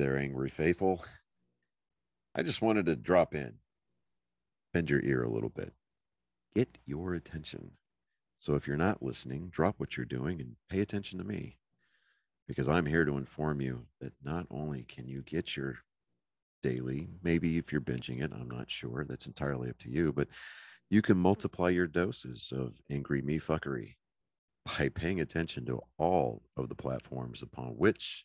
there, Angry Faithful. I just wanted to drop in, bend your ear a little bit, get your attention. So if you're not listening, drop what you're doing and pay attention to me because I'm here to inform you that not only can you get your daily, maybe if you're binging it, I'm not sure, that's entirely up to you, but you can multiply your doses of angry me fuckery by paying attention to all of the platforms upon which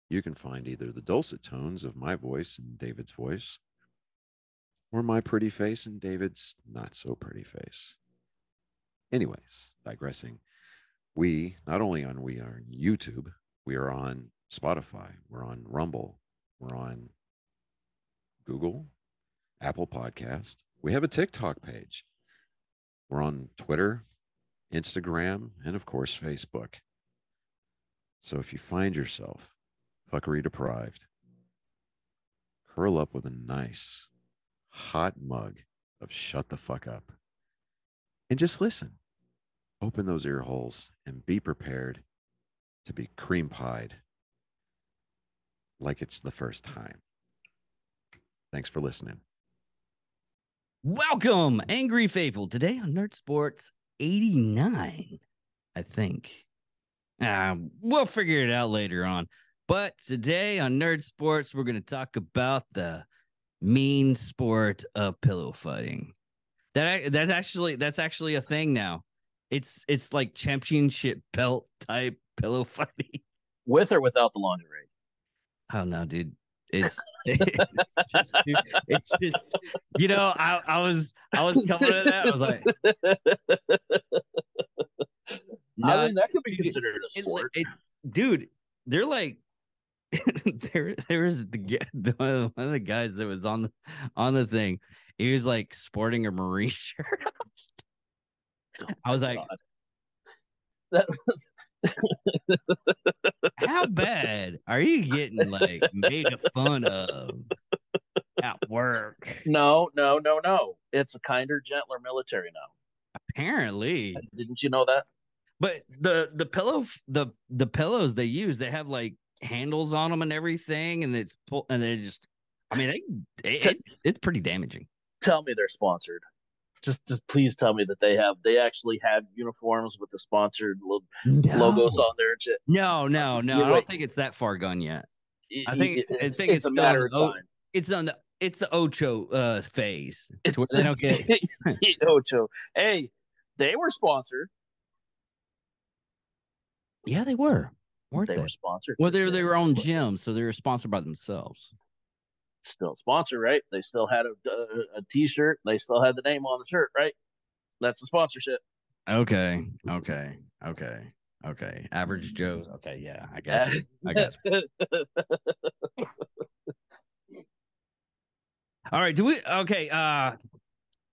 you can find either the dulcet tones of my voice and David's voice, or my pretty face and David's not so pretty face. Anyways, digressing, we not only on we are on YouTube, we are on Spotify, we're on Rumble, we're on Google, Apple Podcast. We have a TikTok page. We're on Twitter, Instagram, and of course Facebook. So if you find yourself fuckery deprived, curl up with a nice hot mug of shut the fuck up and just listen. Open those ear holes and be prepared to be cream pied like it's the first time. Thanks for listening. Welcome, Angry Faithful. Today on Nerd Sports 89, I think. We'll figure it out later on. But today on Nerd Sports, we're going to talk about the mean sport of pillow fighting. That's actually a thing now. It's like championship belt type pillow fighting. With or without the lingerie? Oh no, dude. It's just I was coming to that. I was like, I mean, that could be considered a sport. Dude, they're like there was one of the guys that was on the thing. He was like sporting a Marine shirt. I was like, how bad are you getting like made fun of at work? No. It's a kinder, gentler military now. Apparently. Didn't you know that? But the pillows they use, they have like handles on them and everything, and it's it's pretty damaging. Tell me they're sponsored. Just please tell me that they actually have uniforms with the sponsored logos on there and shit. No. I don't think it's that far gone yet. I think it's a matter of time. It's the Ocho phase. They don't get Ocho. Hey, they were sponsored. Yeah, they were. Weren't they? They were sponsored. Well, they're their own gym, so they were sponsored by themselves. Still sponsored, right? They still had a T-shirt. They still had the name on the shirt, right? That's the sponsorship. Okay. Average Joe's. Okay, yeah, I got you. All right,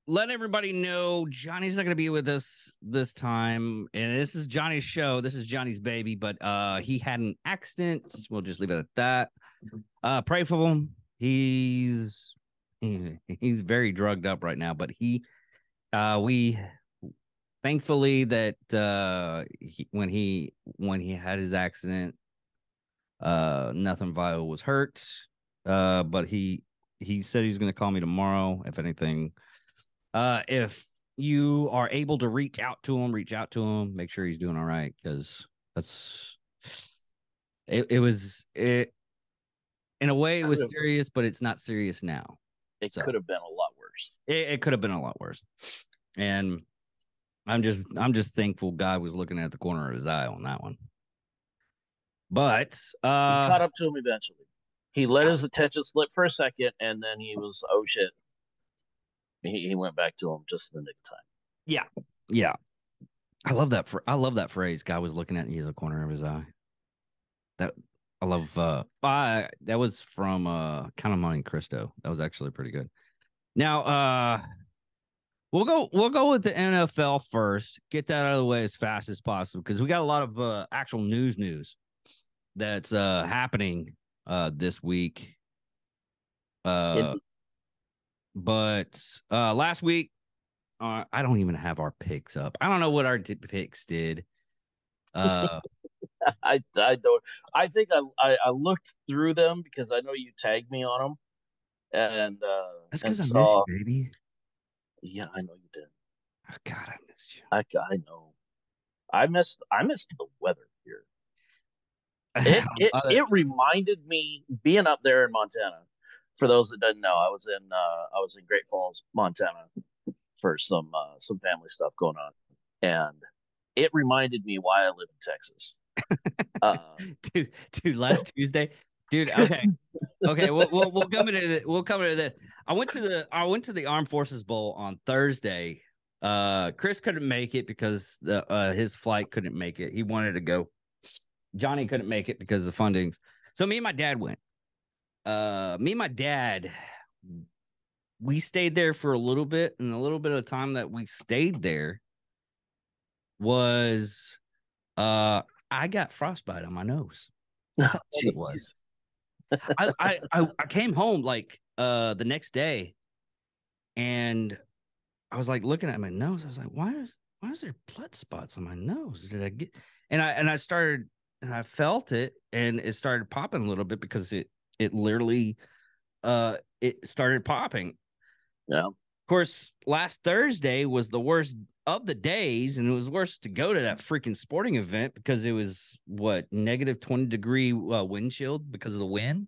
let everybody know Johnny's not going to be with us this time, and this is Johnny's show. This is Johnny's baby, but he had an accident. We'll just leave it at that. Pray for him. He's very drugged up right now, but we thankfully that when he had his accident, nothing vital was hurt. But he said he's going to call me tomorrow if anything. If you are able to reach out to him. Make sure he's doing all right, because it in a way it was serious, but it's not serious now. It could have been a lot worse. It could have been a lot worse, and I'm just thankful God was looking at the corner of his eye on that one. But he caught up to him eventually. He let his attention slip for a second, and then he was, oh shit. He went back to him just in the nick of time. Yeah. I love that phrase. God was looking at you the corner of his eye. That I love. That was from Count on Monte Cristo. That was actually pretty good. Now, we'll go with the NFL first. Get that out of the way as fast as possible, because we got a lot of actual news that's happening this week. But last week, I don't even have our picks up. I don't know what our picks did. I don't. I think I looked through them because I know you tagged me on them, That's and because I missed saw. you, baby. Yeah, I know you did. Oh God, I missed you. I know. I missed the weather here. It it Uh, it reminded me being up there in Montana. For those that didn't know, I was in Great Falls, Montana, for some family stuff going on, and it reminded me why I live in Texas. Uh, dude, last Tuesday, dude. Okay, we'll come into we'll come into this. I went to the Armed Forces Bowl on Thursday. Chris couldn't make it because his flight couldn't make it. He wanted to go. Johnny couldn't make it because of fundings. So me and my dad went. Me and my dad, we stayed there for a little bit, and a little bit of time that we stayed there was I got frostbite on my nose. That's how cold it was. I came home like the next day, and I was like looking at my nose. I was like, why is there blood spots on my nose? Did I get and I started and I felt it, and it started popping a little bit because it literally it started popping. yeah, Of course, last Thursday was the worst of the days, and it was worse to go to that freaking sporting event because it was what -20-degree wind chill because of the wind.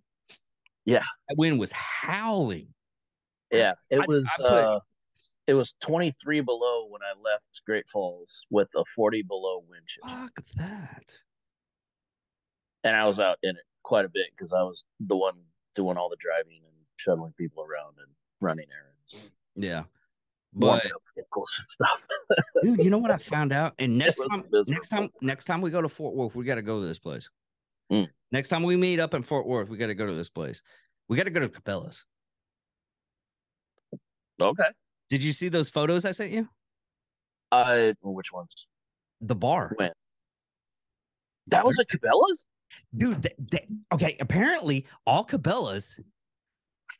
yeah, That wind was howling. yeah. I, I put It was 23 below when I left Great Falls with a 40 below wind chill, fuck that. and I was out in it quite a bit because I was the one doing all the driving and shuttling people around and running errands, Yeah, but warming up vehicles and stuff. dude, you know what I found out? And It was miserable. next time we go to Fort Worth, we got to go to this place. Mm. Next time we meet up in Fort Worth, we got to go to this place. We got to go to Cabela's. Okay. Did you see those photos I sent you? Which ones? The bar. When? That was at Cabela's? Dude, okay, apparently all Cabela's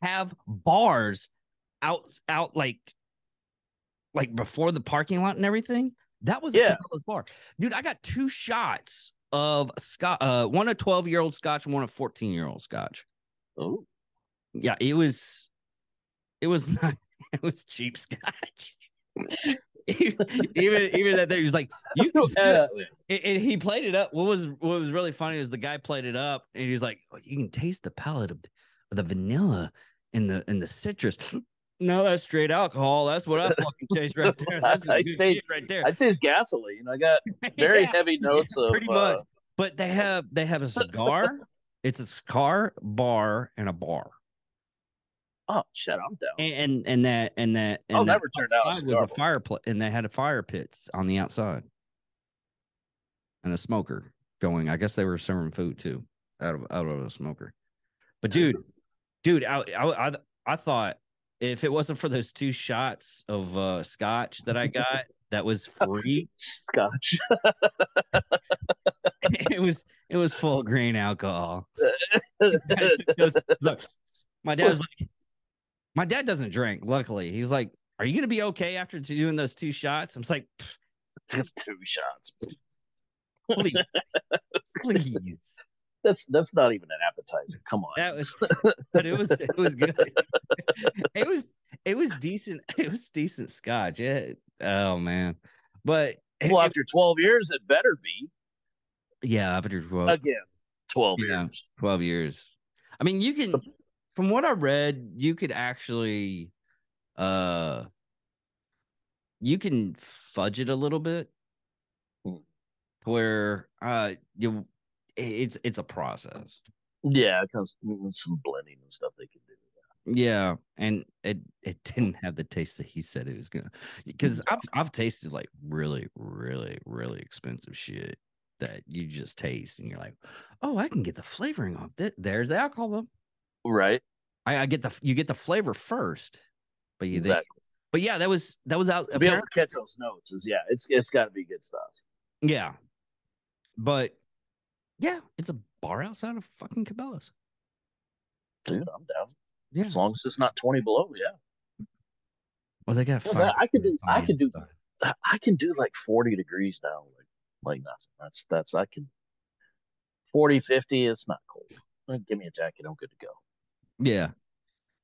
have bars out like before the parking lot and everything. That was a Yeah. Cabela's bar. Dude, I got 2 shots of Scotch, one a 12-year-old Scotch and one a 14-year-old Scotch. Oh. Yeah, it was not it was cheap Scotch. even that he was like you can feel it. And he played it up. What was really funny is the guy played it up and he's like, oh, you can taste the palate of the vanilla and the citrus. No, that's straight alcohol. That's what I fucking taste right there. That's I good taste right there. I taste gasoline. I got very heavy notes of pretty much. But they have a cigar. It's a cigar bar and a bar. Oh shit, I'm down. And I'll that never turn down a outside cigar was a bar. fireplace, and they had a fire pits on the outside and a smoker going. I guess they were serving food too out of a smoker. But dude, I thought if it wasn't for those 2 shots of scotch that I got that was free, Scotch. it was full grain alcohol. Look, my dad was like, my dad doesn't drink. Luckily, he's like, "Are you gonna be okay after doing those 2 shots?" I'm like, Just 2 shots. please, please. That's not even an appetizer. Come on. That was, but it was good. It was decent. It was decent Scotch. Oh man, but well, after 12 years, it better be. Yeah, after 12 again. 12 years. 12 years. I mean, you can. From what I read, you could actually, you can fudge it a little bit, where it's a process. Yeah, it comes with some blending and stuff they can do. Yeah, and it didn't have the taste that he said it was gonna. Because I've tasted like really, really, really expensive shit that you just taste and you're like, oh, I can get the flavoring off that. There's the alcohol though. Right. I get you get the flavor first, but exactly. But yeah, that was out. To be able to catch those notes is it's got to be good stuff. Yeah, but yeah, it's a bar outside of fucking Cabela's. Dude, I'm down. Yeah, as long as it's not 20 below. Yeah. Well, they got. I can do like 40 degrees now, like nothing. That's I can. 40, 50, it's not cold. Give me a jacket, I'm good to go. Yeah.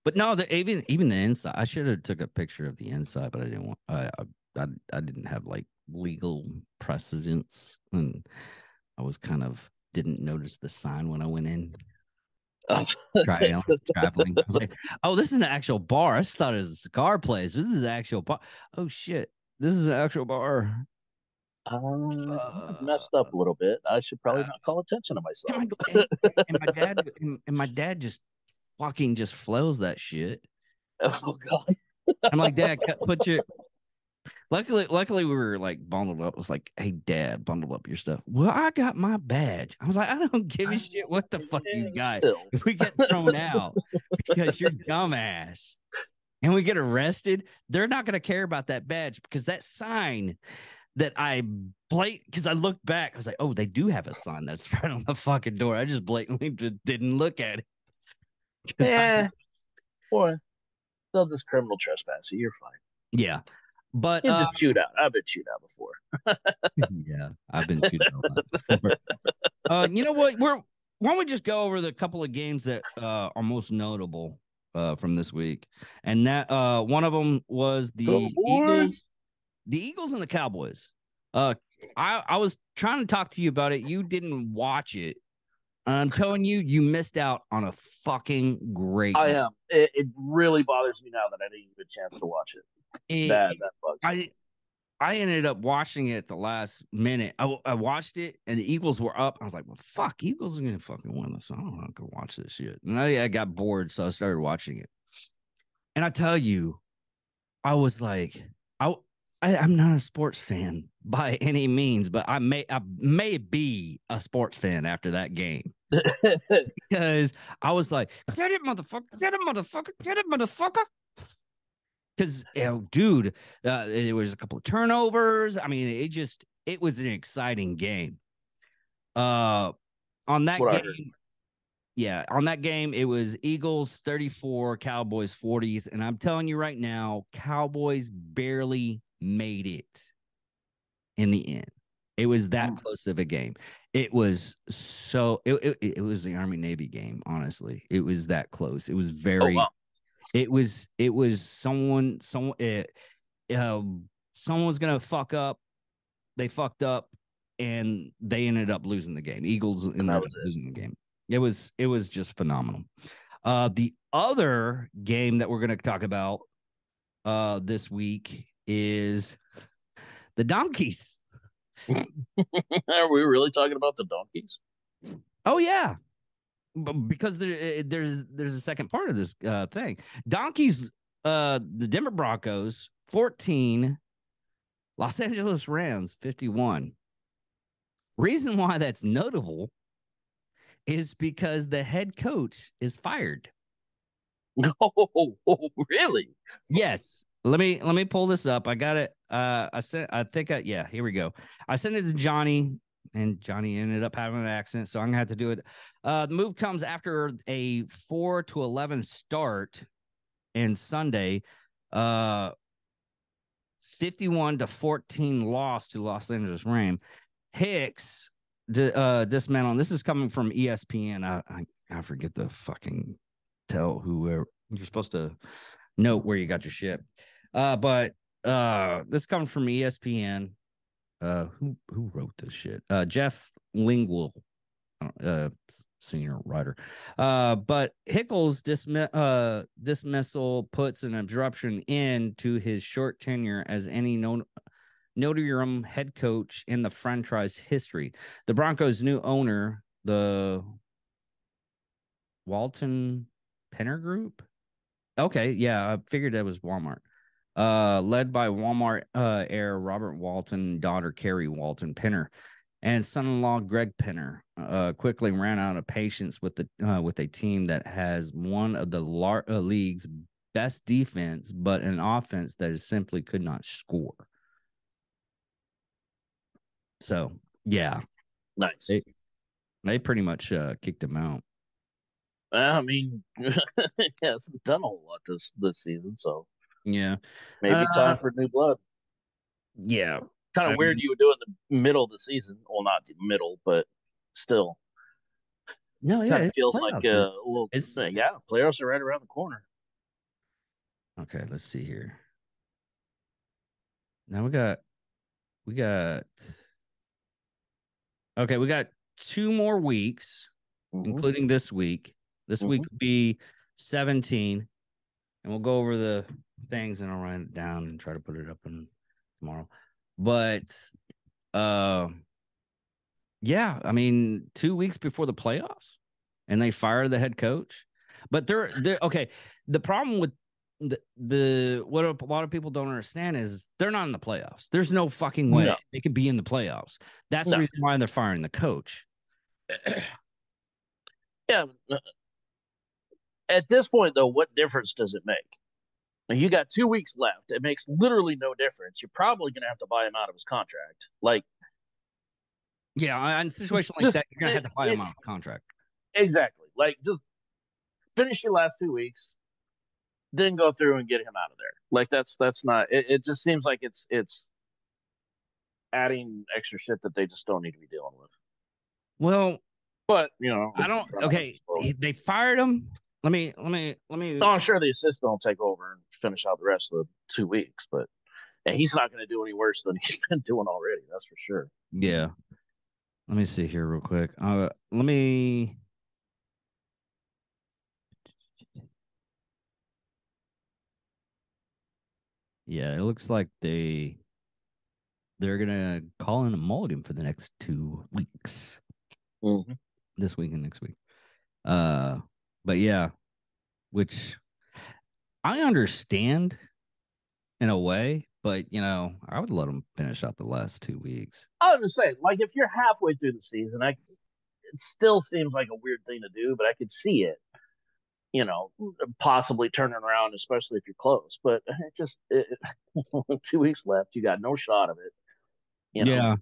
But no, even the inside. I should have took a picture of the inside, but I didn't want. I didn't have like legal precedence, and I was kind of didn't notice the sign when I went in. Traveling. I was like, oh, this is an actual bar. I just thought it was a cigar place. This is an actual bar. Oh shit, this is an actual bar. I've messed up a little bit. I should probably not call attention to myself. And my dad just fucking just flows that shit. Oh God. I'm like, Dad, put your. Luckily, we were like bundled up. It was like, hey, Dad, bundle up your stuff. Well, I got my badge. I was like, I don't give a shit what the fuck you got. Still. If we get thrown out because you're dumbass and we get arrested, they're not going to care about that badge because that sign that because I looked back, I was like, oh, they do have a sign that's right on the fucking door. I just blatantly didn't look at it. Yeah. Or they'll just criminal trespass you. You're fine. Yeah. But you just chewed out. I've been chewed out before. Yeah, I've been chewed out before. You know what? Why don't we just go over the couple of games that are most notable from this week? And that one of them was the Eagles. The Eagles and the Cowboys. I was trying to talk to you about it. You didn't watch it. I'm telling you, you missed out on a fucking great. I am. It really bothers me now that I didn't get a chance to watch it. That bugs me. I ended up watching it at the last minute. I watched it and the Eagles were up. I was like, well, fuck, Eagles are gonna fucking win this. I don't know, I could watch this shit. And I got bored, so I started watching it. And I tell you, I was like, I'm not a sports fan by any means, but I may be a sports fan after that game. Because I was like, get it, motherfucker, get it, motherfucker, get it, motherfucker. Because, dude, there was a couple of turnovers. I mean, it was an exciting game. On that game, on that game, it was Eagles 34, Cowboys 40s. And I'm telling you right now, Cowboys barely made it in the end. It was that close of a game. It was it was the Army Navy game, honestly. It was that close. It was very it was someone was gonna fuck up. They fucked up and they ended up losing the game. Eagles ended up losing the game. It was just phenomenal. The other game that we're gonna talk about this week is the Donkeys. Are we really talking about the Donkeys? Oh yeah, because there's a second part of this thing. Donkeys, the Denver Broncos 14, Los Angeles Rams 51. Reason why that's notable is because the head coach is fired. Oh, really? Yes. Let me pull this up. I got it. Here we go. I sent it to Johnny, and Johnny ended up having an accident, so I'm gonna have to do it. The move comes after a 4-11 start and Sunday, 51-14 loss to Los Angeles Rams. Hicks dismantling. This is coming from ESPN. I forget the fucking tell whoever you're supposed to note where you got your shit. But this comes from ESPN. Who wrote this shit? Jeff Lingual, senior writer. But Hickles' dismissal puts an interruption into his short tenure as any notarium head coach in the franchise history. The Broncos' new owner, the Walton Penner Group. Okay, yeah, I figured that was Walmart. Led by Walmart heir Robert Walton, daughter Carrie Walton Penner, and son-in-law Greg Penner, quickly ran out of patience with a team that has one of the league's best defense, but an offense that is simply could not score. So, yeah, nice. They pretty much kicked him out. I mean, he hasn't done a whole lot this season, so yeah, maybe time for new blood. Yeah, kind of weird you would do it in the middle of the season. Well, not the middle, but still. No, yeah, Kind of it's feels like playoffs. a little. It's Yeah, playoffs are right around the corner. okay. Let's see here. Now we got okay. We got 2 more weeks, including this week. This week will be 17, and we'll go over the things, and I'll write it down and try to put it up in tomorrow. But yeah, I mean, 2 weeks before the playoffs, and they fire the head coach. But they're okay. The problem with the what a lot of people don't understand is they're not in the playoffs. There's no fucking way they could be in the playoffs. That's the reason why they're firing the coach. Yeah. At this point, though, what difference does it make? You got 2 weeks left. It makes literally no difference. You're probably going to have to buy him out of his contract. Like, yeah, in a situation like that, you're going to have to buy him out of contract. Exactly. Like, just finish your last 2 weeks, then go through and get him out of there. Like, that's not. It just seems like it's adding extra shit that they just don't need to be dealing with. Well, but I don't. Okay, they fired him. Let me. No, I'm sure the assistant will take over and finish out the rest of the 2 weeks, but and he's not going to do any worse than he's been doing already. That's for sure. Yeah. Let me see here real quick. Let me. Yeah, it looks like they're gonna call in a mulligan for the next 2 weeks. Mm-hmm. This week and next week. But yeah, which I understand in a way, but I would let them finish out the last 2 weeks. I was just saying, like, if you're halfway through the season, it still seems like a weird thing to do, but I could see it, possibly turning around, especially if you're close. But 2 weeks left, you got no shot of it. Yeah.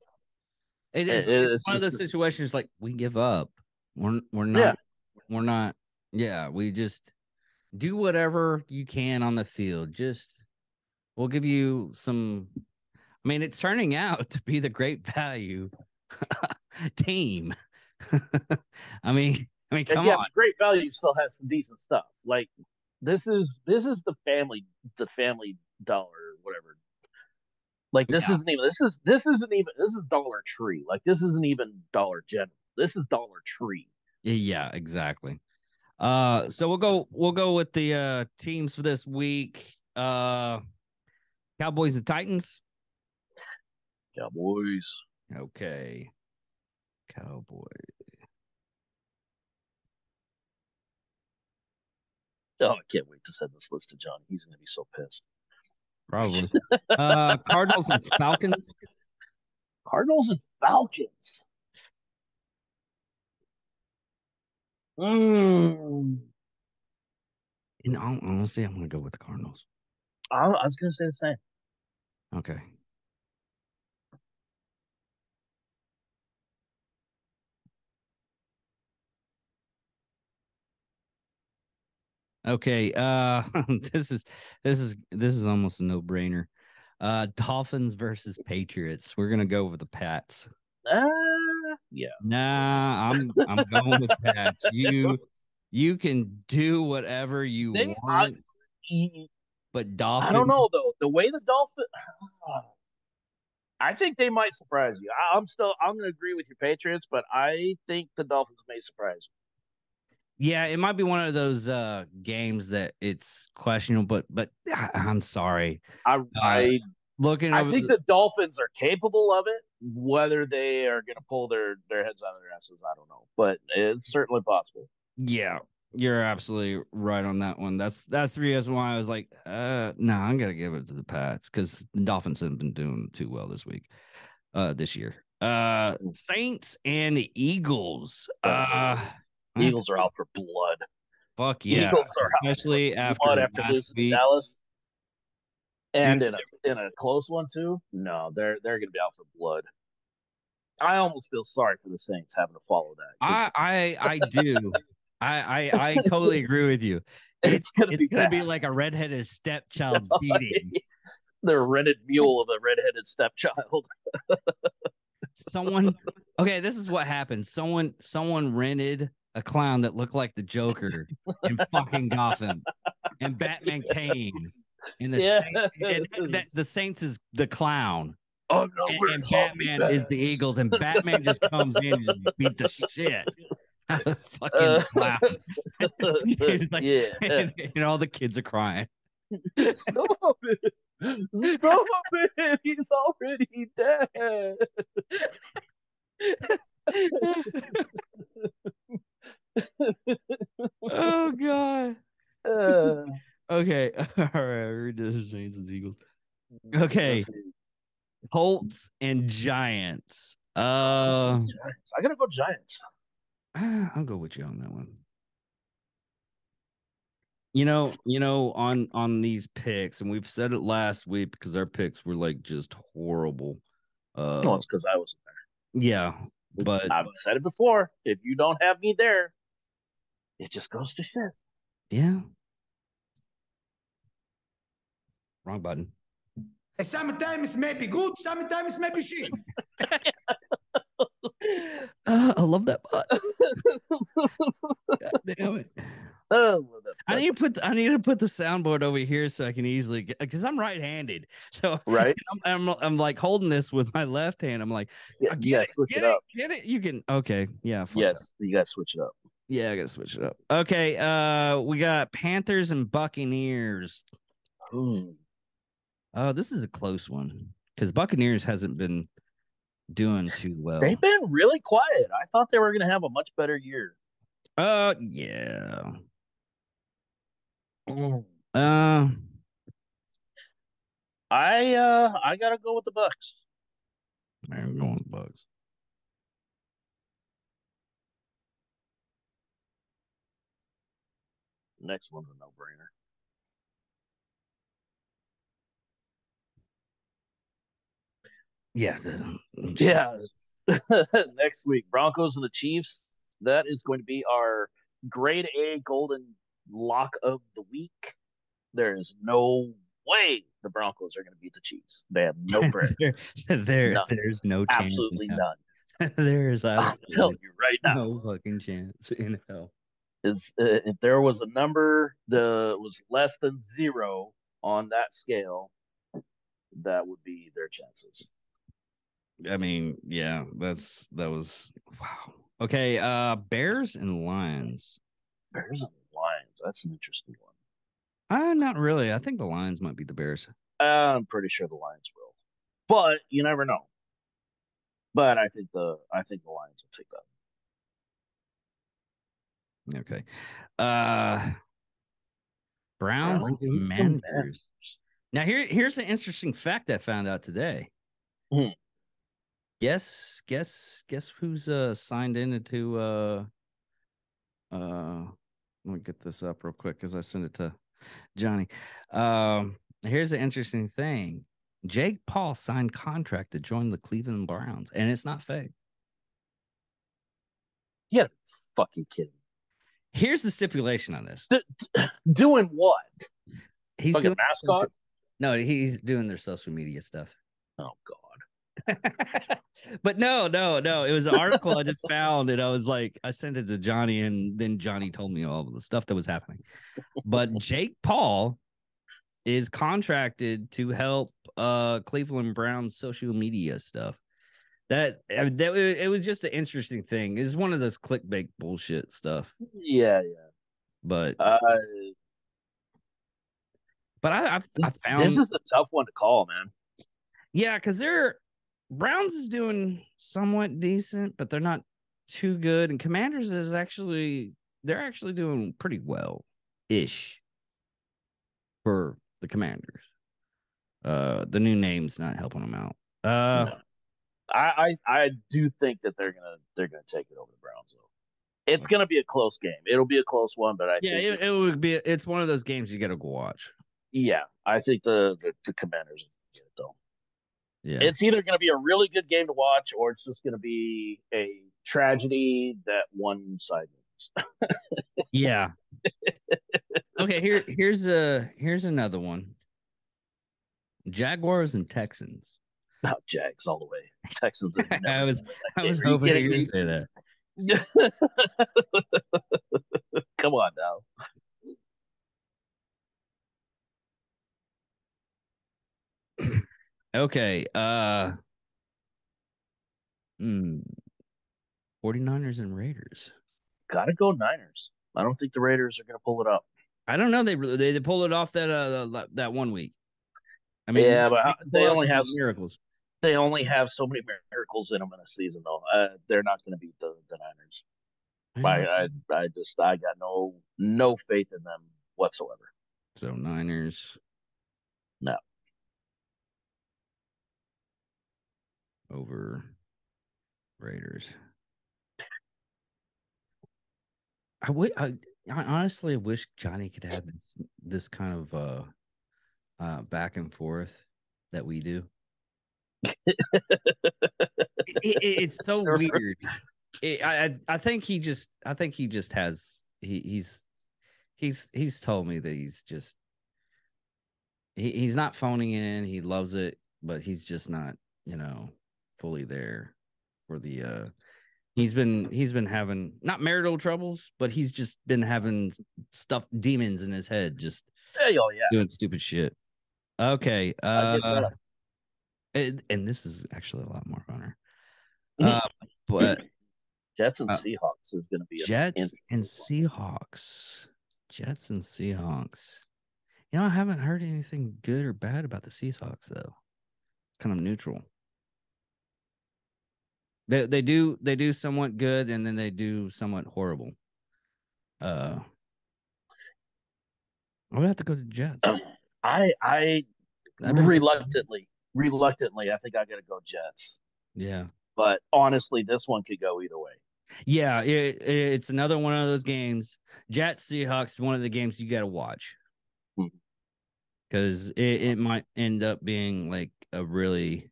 It's one of those situations like we give up. We're not. Yeah, we just do whatever you can on the field. We'll give you some. I mean, it's turning out to be the great value team. I mean, come on. Great value still has some decent stuff. Like this is the family dollar or whatever. Like this isn't even this is Dollar Tree. Like this isn't even Dollar General. This is Dollar Tree. Yeah, exactly. So we'll go with the teams for this week. Cowboys and Titans. Cowboys. Okay. Cowboys. Oh, I can't wait to send this list to John. He's gonna be so pissed. Probably. Cardinals and Falcons. Cardinals and Falcons. In all honesty, I'm going to go with the Cardinals. I was going to say the same. Okay. Okay. This is almost a no-brainer. Dolphins versus Patriots. We're gonna go with the Pats. Yeah. Nah, I'm going with Pats. You can do whatever you want. But Dolphins, I don't know though. The way the Dolphins, I think they might surprise you. I'm going to agree with your Patriots, but I think the Dolphins may surprise you. Yeah, it might be one of those games that it's questionable, but I'm sorry. I think the Dolphins are capable of it. Whether they are going to pull their heads out of their asses, I don't know, but it's certainly possible. Yeah, you're absolutely right on that one. That's the reason why I was like, no, I'm gonna give it to the Pats because the Dolphins haven't been doing too well this year. Saints and the Eagles. Eagles are out for blood. Fuck yeah, Eagles are especially out for after losing to Dallas, and in a close one too. No, they're going to be out for blood. I almost feel sorry for the Saints having to follow that. I do. I totally agree with you. It's gonna be like a redheaded stepchild beating. The rented mule of a redheaded stepchild. Okay, this is what happened. Someone rented a clown that looked like the Joker in fucking Gotham, and Batman came, and the Yeah. Saint, and the Saints is the clown, Oh no, and Batman is the Eagles, and Batman just comes in and just beat the shit out of the fucking clown. He's like, yeah. and all the kids are crying. Stop it! Stop it! He's already dead. Oh god. Uh, Okay. All right. We're just Saints and Eagles. Okay. Colts and Giants. Giants. I gotta go Giants. I'll go with you on that one. On these picks, and we've said it last week because our picks were like just horrible. Well, it's because I wasn't there. Yeah, but I've said it before. If you don't have me there, it just goes to shit. Yeah. Wrong button. Sometimes it may be good, sometimes it may be shit. I love that button. God damn it. I need to put the soundboard over here so I can easily get, because I'm right-handed. So right, I'm like holding this with my left hand. I'm like, yeah, switch it up. Get it? You can. Okay, yeah. Yes, you got to switch it up. Yeah, I got to switch it up. Okay, we got Panthers and Buccaneers. Oh, this is a close one because Buccaneers hasn't been doing too well. They've been really quiet. I thought they were going to have a much better year. Yeah. I gotta go with the Bucks. I'm going with the Bucks. Next one's a no-brainer. Yeah. Yeah. Next week, Broncos and the Chiefs. That is going to be our grade A golden lock of the week. There is no way the Broncos are going to beat the Chiefs. They have no bread. There's no chance. Absolutely none. There's I'm telling you right now, no fucking chance in hell. If there was a number that was less than 0 on that scale, that would be their chances. I mean, yeah, that was wow. Okay, Bears and Lions. Bears and Lions. That's an interesting one. Not really. I think the Lions might be the Bears. I'm pretty sure the Lions will, but you never know. But I think the Lions will take that. Okay. Browns and Commanders. Now here's an interesting fact I found out today. Guess who's signed into let me get this up real quick because I sent it to Johnny. Here's an interesting thing. Jake Paul signed contract to join the Cleveland Browns, and it's not fake. Yeah, fucking kidding. Here's the stipulation on this. Doing what? He's like doing a mascot? No, he's doing their social media stuff. Oh God. But no. It was an article I just found, and I was like, I sent it to Johnny, and then Johnny told me all of the stuff that was happening. But Jake Paul is contracted to help Cleveland Browns social media stuff. That it was just an interesting thing. It's one of those clickbait bullshit stuff. Yeah. But I found this is a tough one to call, man. Yeah, because Browns is doing somewhat decent, but they're not too good. And Commanders they're actually doing pretty well ish for the Commanders. The new name's not helping them out. No. I do think that they're gonna take it over the Browns though. It's gonna be a close game. It'll be a close one, but it would be. It's one of those games you got to go watch. Yeah, I think the Commanders get it though. Yeah, it's either going to be a really good game to watch, or it's just going to be a tragedy that one side wins. Yeah. Okay, here's another one. Jaguars and Texans. Not Jags all the way. Texans. I was hoping you were going to say that. Come on now. Okay. 49ers and Raiders. Gotta go Niners. I don't think the Raiders are gonna pull it up. I don't know. They pulled it off that 1 week. I mean, Yeah, but they only have miracles. They only have so many miracles in them in a season, though. They're not going to beat the Niners. Yeah. I got no faith in them whatsoever. So Niners. No. Over Raiders. I honestly wish Johnny could have this kind of back and forth that we do. It's so weird. I think he just has he's told me that he's not phoning in. He loves it, but he's just not, fully there for the he's been having not marital troubles, but he's just been having demons in his head, just doing stupid shit. Okay. And this is actually a lot more funner. But Jets and Seahawks is going to be Jets and Seahawks. Jets and Seahawks. I haven't heard anything good or bad about the Seahawks though. It's kind of neutral. They do somewhat good, and then they do somewhat horrible. I would have to go to Jets. I reluctantly, I think I got to go Jets. Yeah, but honestly, this one could go either way. Yeah, it's another one of those games. Jets Seahawks, one of the games you got to watch because it might end up being like a really,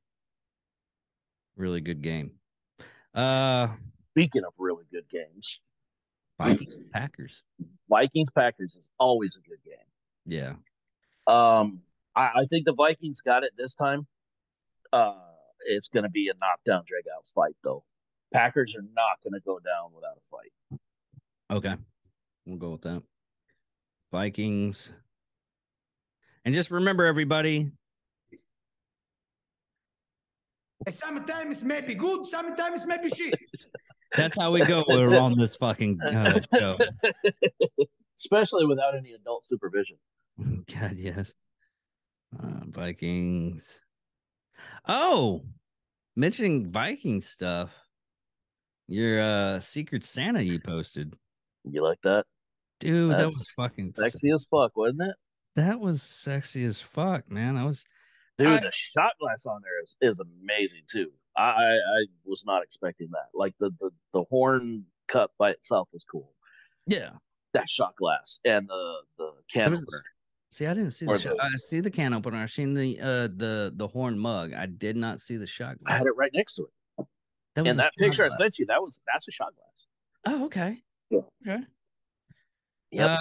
really good game. Speaking of really good games, Vikings Packers. Vikings Packers is always a good game. Yeah. I think the Vikings got it this time. It's going to be a knockdown, drag out fight, though. Packers are not going to go down without a fight. Okay, we'll go with that. Vikings, and just remember, everybody. Sometimes it may be good, sometimes it may be shit. That's how we go. We're on this fucking show. Especially without any adult supervision. God, yes. Vikings. Oh, mentioning Viking stuff. Your Secret Santa you posted. You like that? Dude, that was fucking sexy as fuck, wasn't it? That was sexy as fuck, man. The shot glass on there is amazing too. I was not expecting that. Like the horn cut by itself was cool. Yeah. That shot glass and the can opener. See, I didn't see the shot. I see the can opener. I've seen the horn mug. I did not see the shot glass. I had it right next to it. And that picture I sent you, that's a shot glass. Oh, okay. Yeah. Okay. Yep.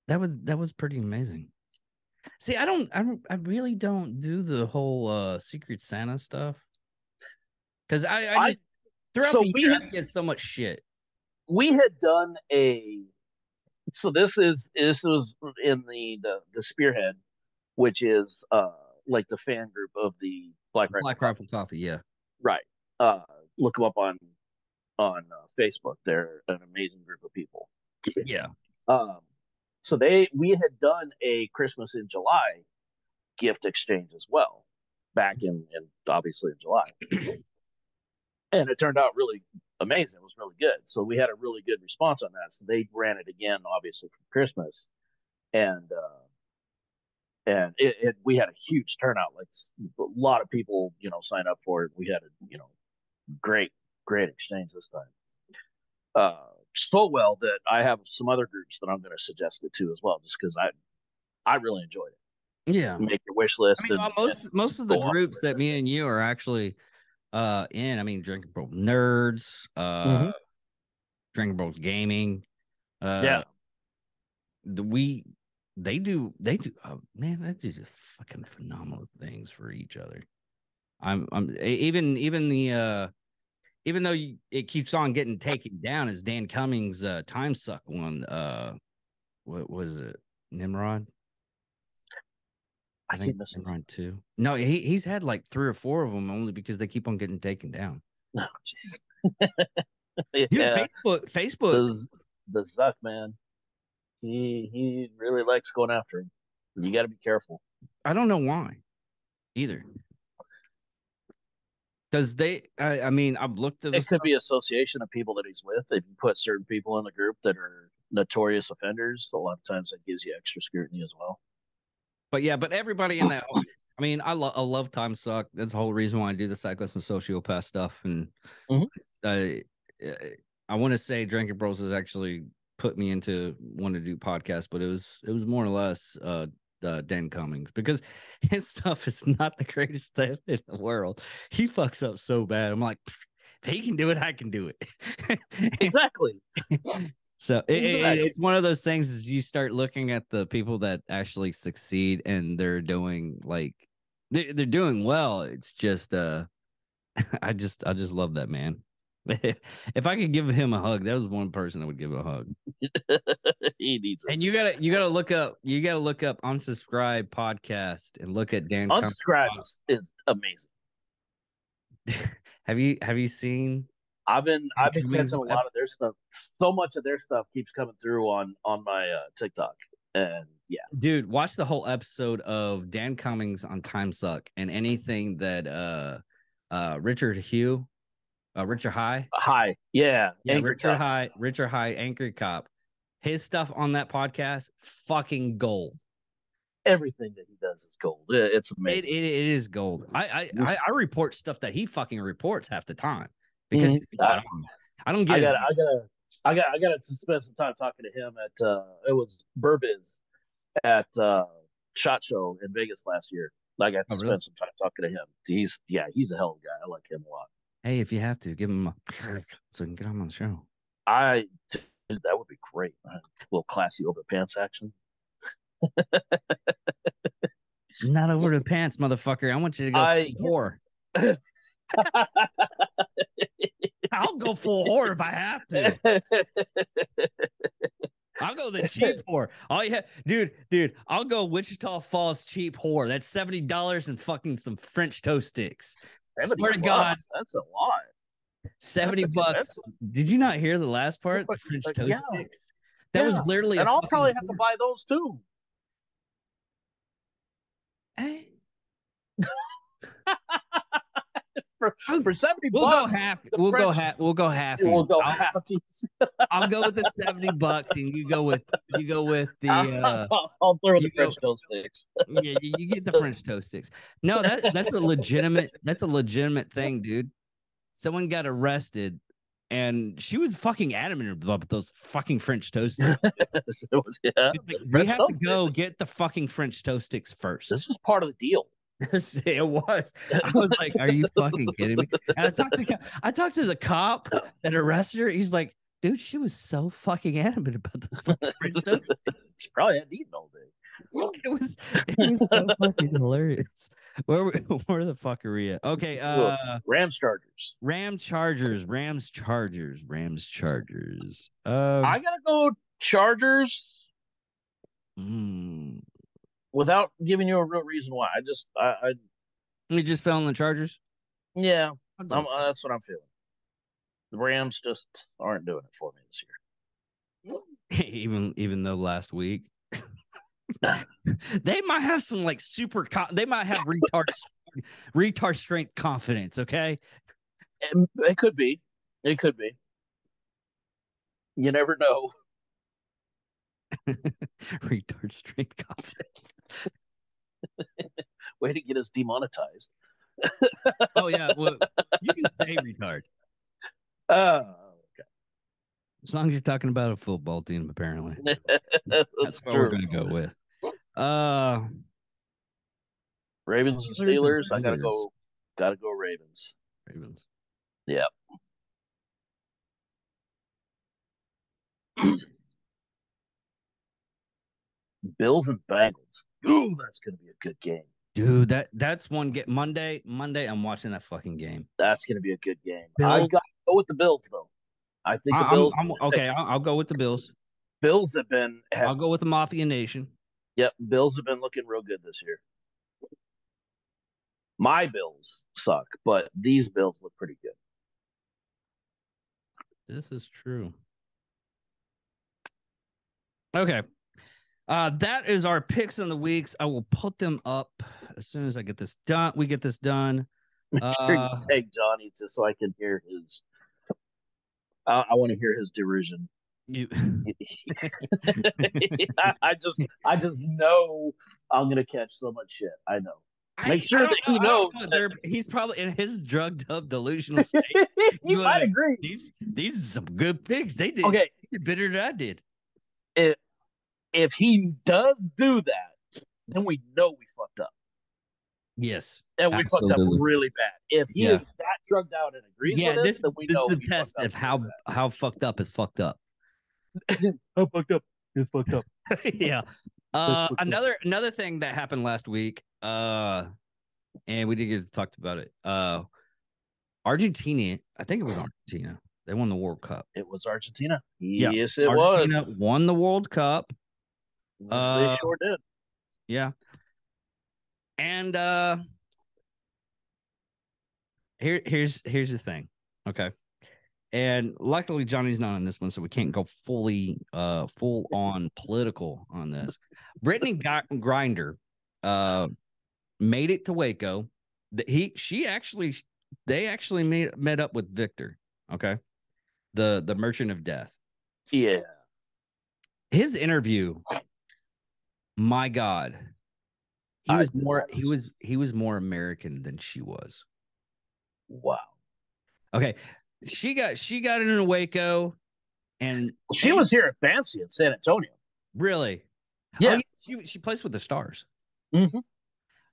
That was pretty amazing. See, I really don't do the whole Secret Santa stuff. Because I just throughout the year I get so much shit. We had done so this was in the Spearhead, which is like the fan group of the Black Rifle Coffee, yeah. Right. Look them up on Facebook. They're an amazing group of people. Yeah. So we had done a Christmas in July gift exchange as well, back in obviously in July, and it turned out really amazing. It was really good. So we had a really good response on that. So they ran it again, obviously for Christmas, and we had a huge turnout. Like a lot of people, signed up for it. We had a great exchange this time. So well that I have some other groups that I'm going to suggest it to as well, just because I really enjoyed it. Yeah, make your wish list. Most of the groups that me and you are actually in. I mean, Drinking Bros Nerds, Drinking Bros Gaming. Yeah, they do. Man, they do just fucking phenomenal things for each other. I'm even even though it keeps on getting taken down, is Dan Cummings' time suck one. What was it? Nimrod? I keep missing. Nimrod 2. No, he's had like 3 or 4 of them only because they keep on getting taken down. No, jeez. Dude, Yeah. Facebook. The Zuck, man. He really likes going after him. You got to be careful. I don't know why either. Because I mean, I've looked at It could be association of people that he's with. If you put certain people in the group that are notorious offenders, a lot of times that gives you extra scrutiny as well. But yeah, but everybody in that, I mean, I love Time Suck. That's the whole reason why I do the Cyclist and Sociopath stuff. And I want to say Drinking Bros has actually put me into wanting to do podcasts, but it was more or less Dan Cummings, because his stuff is not the greatest thing in the world. He fucks up so bad. I'm like, if he can do it, I can do it. Exactly. So it's one of those things is you start looking at the people that actually succeed and they're doing like they're doing well. It's just I just love that man. If I could give him a hug, that was one person I would give a hug. He needs it. And you gotta look up Unsubscribe podcast and look at Dan. Unsubscribe is amazing. Have you seen? I've been catching a lot of their stuff. So much of their stuff keeps coming through on my TikTok, and yeah, dude, watch the whole episode of Dan Cummings on Time Suck and anything that Richard High, yeah, Richard High, Angry Cop, his stuff on that podcast, fucking gold. Everything that he does is gold. It's amazing. It is gold. I report stuff that he fucking reports half the time. Because I don't get it. I got to spend some time talking to him at it was Burbiz at SHOT Show in Vegas last year. I got to spend some time talking to him. He's a hell of a guy. I like him a lot. Hey, if you have to, give him a so we can get him on the show. That would be great. A little classy over the pants action. Not over the pants, motherfucker. I want you to go whore. I'll go full whore if I have to. I'll go the cheap whore. Oh yeah, dude, I'll go Wichita Falls cheap whore. That's $70 and fucking some French toast sticks. Swear to God, that's a lot. $70. Did you not hear the last part? The French toast sticks. That was literally. And I'll probably have to buy those too. Hey. For $70, we'll go half. We'll go half. We'll go half. We'll go half. I'll go with the $70, and you go with the. I'll throw the French toast sticks. Yeah, you get the French toast sticks. No, that's a legitimate thing, dude. Someone got arrested, and she was fucking adamant about those fucking French toast sticks. We have to go get the fucking French toast sticks first. This was part of the deal. It was. I was like, "Are you fucking kidding me?" And I talked to the cop that arrested her. He's like, "Dude, she was so fucking adamant about the fucking French toast." She probably hadn't eaten all day. It was so fucking hilarious. Where the fuck are we at? Okay, Rams Chargers. I gotta go Chargers. Without giving you a real reason why. You just fell on the Chargers? Yeah, that's what I'm feeling. The Rams just aren't doing it for me this year. Even though last week they might have some like they might have retard strength confidence, okay? It could be. You never know. Retard strength confidence. Way to get us demonetized. Oh yeah, well, you can say retard. Okay. As long as you're talking about a football team, apparently. That's what we're gonna go with. Ravens and Steelers. I gotta go Ravens. Yeah. Bills and Bengals. Ooh, that's gonna be a good game. Dude, that's one get Monday. I'm watching that fucking game. That's gonna be a good game. I gotta go with the Bills, though. I think the Bills. Okay. I'll go with the Bills. Bills have been. I'll go with the Mafia Nation. Yep, Bills have been looking real good this year. My Bills suck, but these Bills look pretty good. This is true. Okay. That is our picks in the weeks. I will put them up as soon as I get this done. We get this done. Make sure you take Johnny just so I can hear his. I want to hear his derision. I just know I'm gonna catch so much shit. I know. Make sure that he knows. He's probably in his drugged up delusional state. You might agree. These are some good picks. They did. Okay, they did better than I did. If he does do that, then we know we fucked up. Yes, and we fucked up really bad. If he is that drugged out and agrees with us, then we know this is the test of how fucked up is fucked up. How fucked up is fucked up. Yeah. Another thing that happened last week, and we didn't get to talk about it. Argentina, I think it was Argentina. They won the World Cup. It was Argentina. Yeah. Yes, it Argentina was. Won the World Cup. They sure did. Yeah. And here's the thing. Okay. And luckily Johnny's not on this one, so we can't go full on political on this. Brittany Grinder made it to Waco. They actually met up with Victor. Okay. The Merchant of Death. Yeah. His interview, my God. He was more American than she was. Wow. Okay. She got into Waco, and she was here at Fancy in San Antonio. Really? Yeah. She plays with the Stars. Mm-hmm.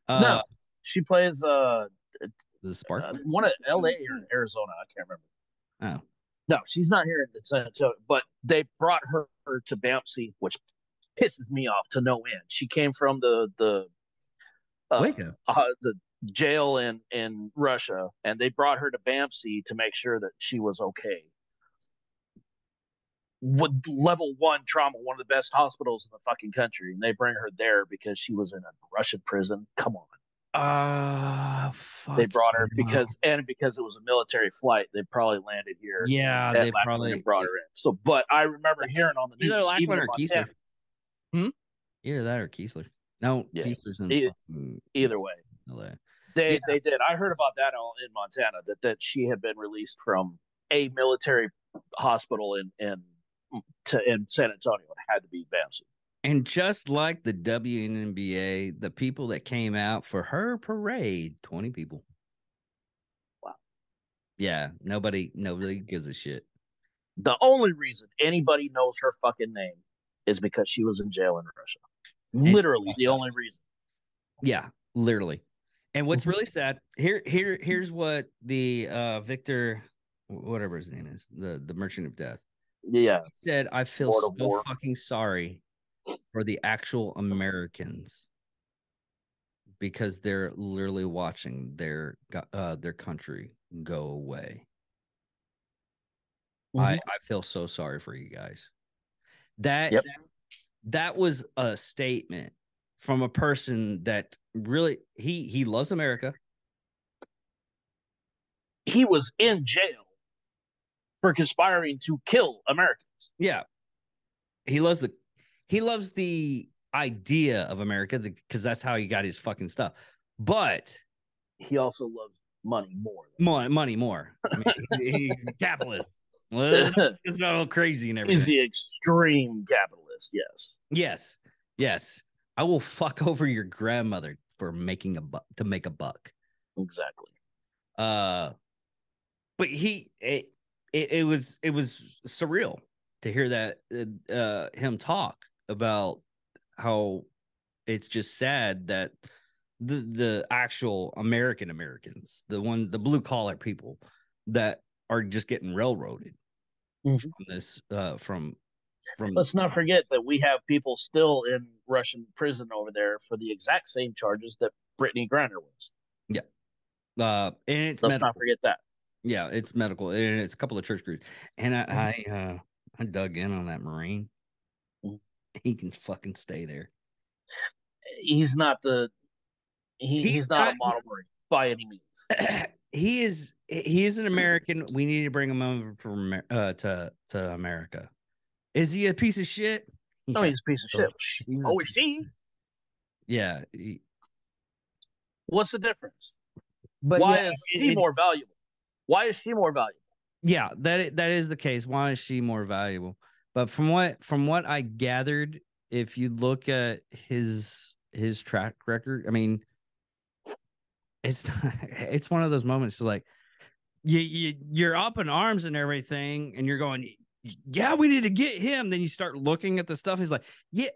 No, she plays the Sparks. One at LA or Arizona. I can't remember. Oh. No, she's not here in San Antonio, but they brought her to BAMC, which pisses me off to no end. She came from the jail in Russia, and they brought her to BAMC to make sure that she was okay. With level 1 trauma, one of the best hospitals in the fucking country, and they bring her there because she was in a Russian prison. Come on. They brought her because it was a military flight. They probably landed here. Yeah, they probably brought her in. So, but I remember hearing on the news, either Lackland or Keesler. Hmm? Either that or Keesler. No, yeah. Keesler's in either way. LA. They did. I heard about that in Montana that she had been released from a military hospital in San Antonio. It had to be BAMC. And just like the WNBA, the people that came out for her parade, 20 people. Wow. Yeah, nobody gives a shit. The only reason anybody knows her fucking name is because she was in jail in Russia. Literally the only reason. Yeah, literally. And what's really sad, here's what the Victor, whatever his name is, the Merchant of Death. Yeah. He said, I feel so fucking sorry for the actual Americans because they're literally watching their country go away. Mm-hmm. I feel so sorry for you guys. That was a statement from a person that really he loves America. He was in jail for conspiring to kill Americans. Yeah. He loves the idea of America because that's how he got his fucking stuff. But he also loves money more. Money more. I mean, he's a capitalist. It's not all crazy and everything. He's the extreme capitalist. Yes. Yes. I will fuck over your grandmother for making to make a buck. Exactly. But it was surreal to hear that him talk about how it's just sad that the actual Americans, the blue collar people that are just getting railroaded from this from let's not forget that we have people still in Russian prison over there for the exact same charges that Brittany Griner was. Yeah. And it's let's not forget that. Yeah, it's medical, and it's a couple of church groups. And I dug in on that Marine. Mhm. He can fucking stay there. He's not the he's He's not a not. model Marine by any means. He is an American. We need to bring him over from to America. Is he a piece of shit? No, Yeah. he's a piece of shit. He's a Oh, piece is of- she? yeah. What's the difference? But Why yeah, is she more valuable? Why is she more valuable? yeah, that is the case. Why is she more valuable? But from what I gathered, if you look at his track record, I mean, it's it's one of those moments like you're up in arms and everything, and you're going, yeah, we need to get him. Then you start looking at the stuff. He's like, yeah,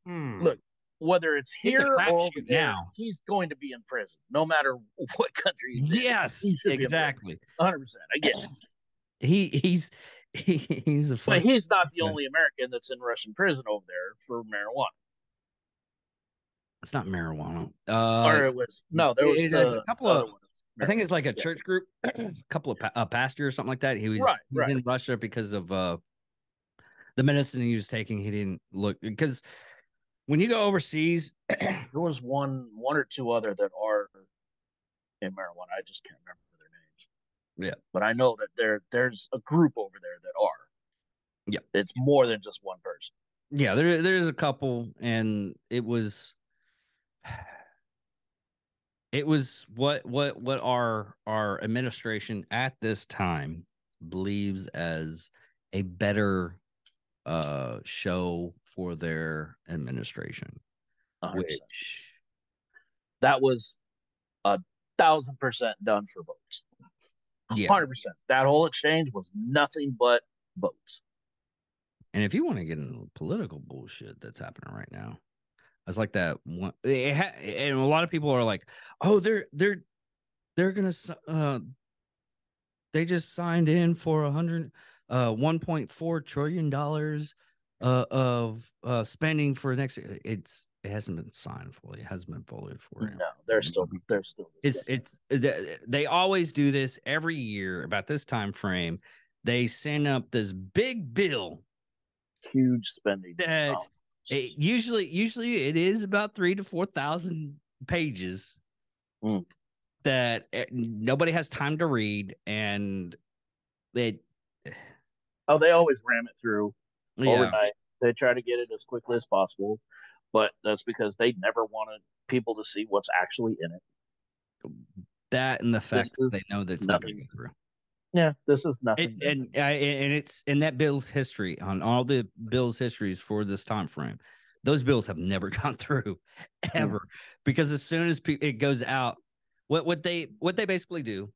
Look, whether it's It's a here or over crapshoot there, now. he's going to be in prison, no matter what country he's in. Yes, He should be in prison. exactly. 100%. I get it. He's a But fuck. he's not the Yeah. only American that's in Russian prison over there for marijuana. It's not marijuana. Or it was there was it's a couple of. other one. I think it's like a Yeah. church group, a couple of pastor or something like that. He's Right. in Russia because of the medicine he was taking. He didn't look because when you go overseas, There was one or two other that are in marijuana. I just can't remember their names. Yeah. But I know that there's a group over there that are. Yeah. It's more than just one person. yeah, there's a couple, and it was what our administration at this time believes as a better show for their administration, 100%. which That was 1,000% done for votes. yeah. 100%. That whole exchange was nothing but votes. And if you want to get into political bullshit that's happening right now, it's like that one. And a lot of people are like, "Oh, they're gonna they just signed in for 1.4 trillion dollars of spending for next." It hasn't been signed fully. It hasn't been voted for. No, they're still They always do this every year about this time frame. They send up this big bill huge spending. that usually it is about 3,000 to 4,000 pages that nobody has time to read, and they always ram it through yeah. overnight. They try to get it as quickly as possible, but that's because they never wanted people to see what's actually in it. That and the fact that they know that's not going to go through. Yeah, this is nothing. And it's in that bill's history, on all the bill's histories for this time frame. Those bills have never gone through ever, because as soon as it goes out, what they basically do,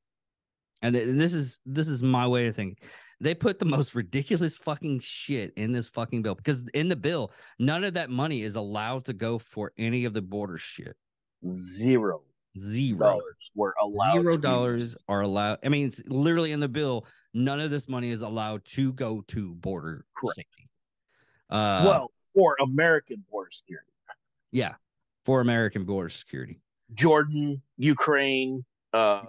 and this is my way of thinking, they put the most ridiculous fucking shit in this fucking bill, because in the bill, none of that money is allowed to go for any of the border shit. $0 were allowed. $0 are allowed. I mean, it's literally in the bill. None of this money is allowed to go to border safety. Well, for American border security. Yeah, for American border security. Jordan, Ukraine, where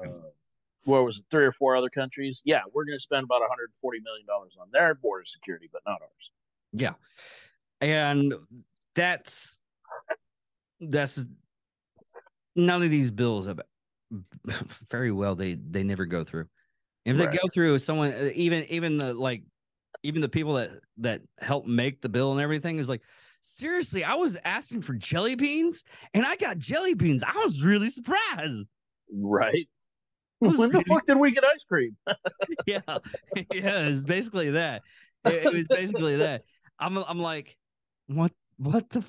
was it, 3 or 4 other countries? Yeah, we're going to spend about $140 million on their border security, but not ours. Yeah, and that's none of these bills have very well. They never go through. If they go through, someone even the people that help make the bill and everything is like, seriously, I was asking for jelly beans and I got jelly beans. I was really surprised. Right. When the fuck did we get ice cream? yeah, it's basically that. It was basically that. I'm like, what the.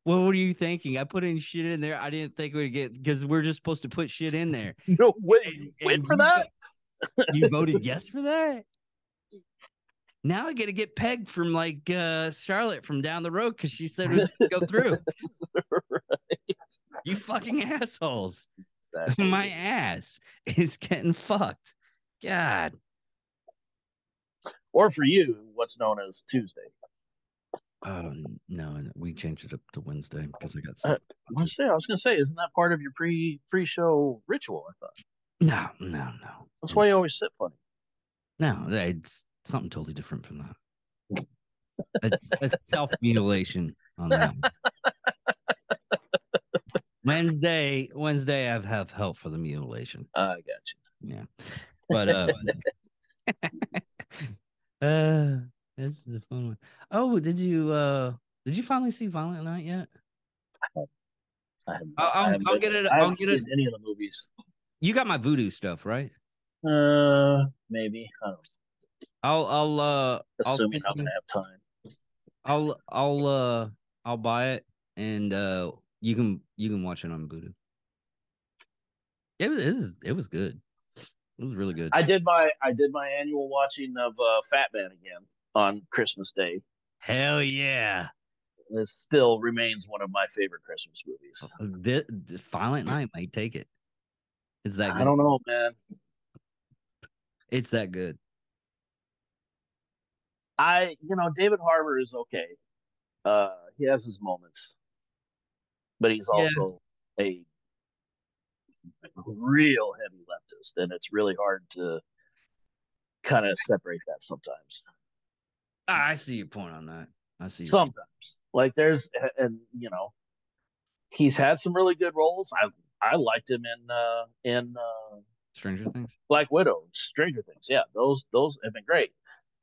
What were you thinking? I put in shit in there. I didn't think we'd get, because we're just supposed to put shit in there. No, wait for that? You voted yes for that? Now I got to get pegged from like Charlotte from down the road because she said it was going to go through. Right. You fucking assholes. My ass is getting fucked. God. Or for you, what's known as Tuesday. No, we changed it up to Wednesday because I got stuff. I was gonna say, isn't that part of your pre-show ritual? I thought. No. That's why you always sit funny. No, it's something totally different from that. It's a self-mutilation on that one. Wednesday, I have help for the mutilation. I got you. Yeah, but this is a fun one. Oh, did you finally see Violent Night yet? I have not. I'll get it. I I'll haven't get seen it. any of the movies. You got my voodoo stuff, right? Maybe. I don't know. I'll Assuming I'm gonna have time. I'll buy it and you can watch it on Voodoo. It was good. It was really good. I did my annual watching of Fat Man again on Christmas Day. Hell yeah. This still remains one of my favorite Christmas movies. The Violent Night might take it. It's that good. I don't know, man. It's that good. David Harbour is okay. He has his moments, but he's also a real heavy leftist, and it's really hard to kind of separate that sometimes. I see your point on that. I see. Sometimes, like he's had some really good roles. I liked him in Stranger Things, Black Widow, Stranger Things. Yeah, those have been great.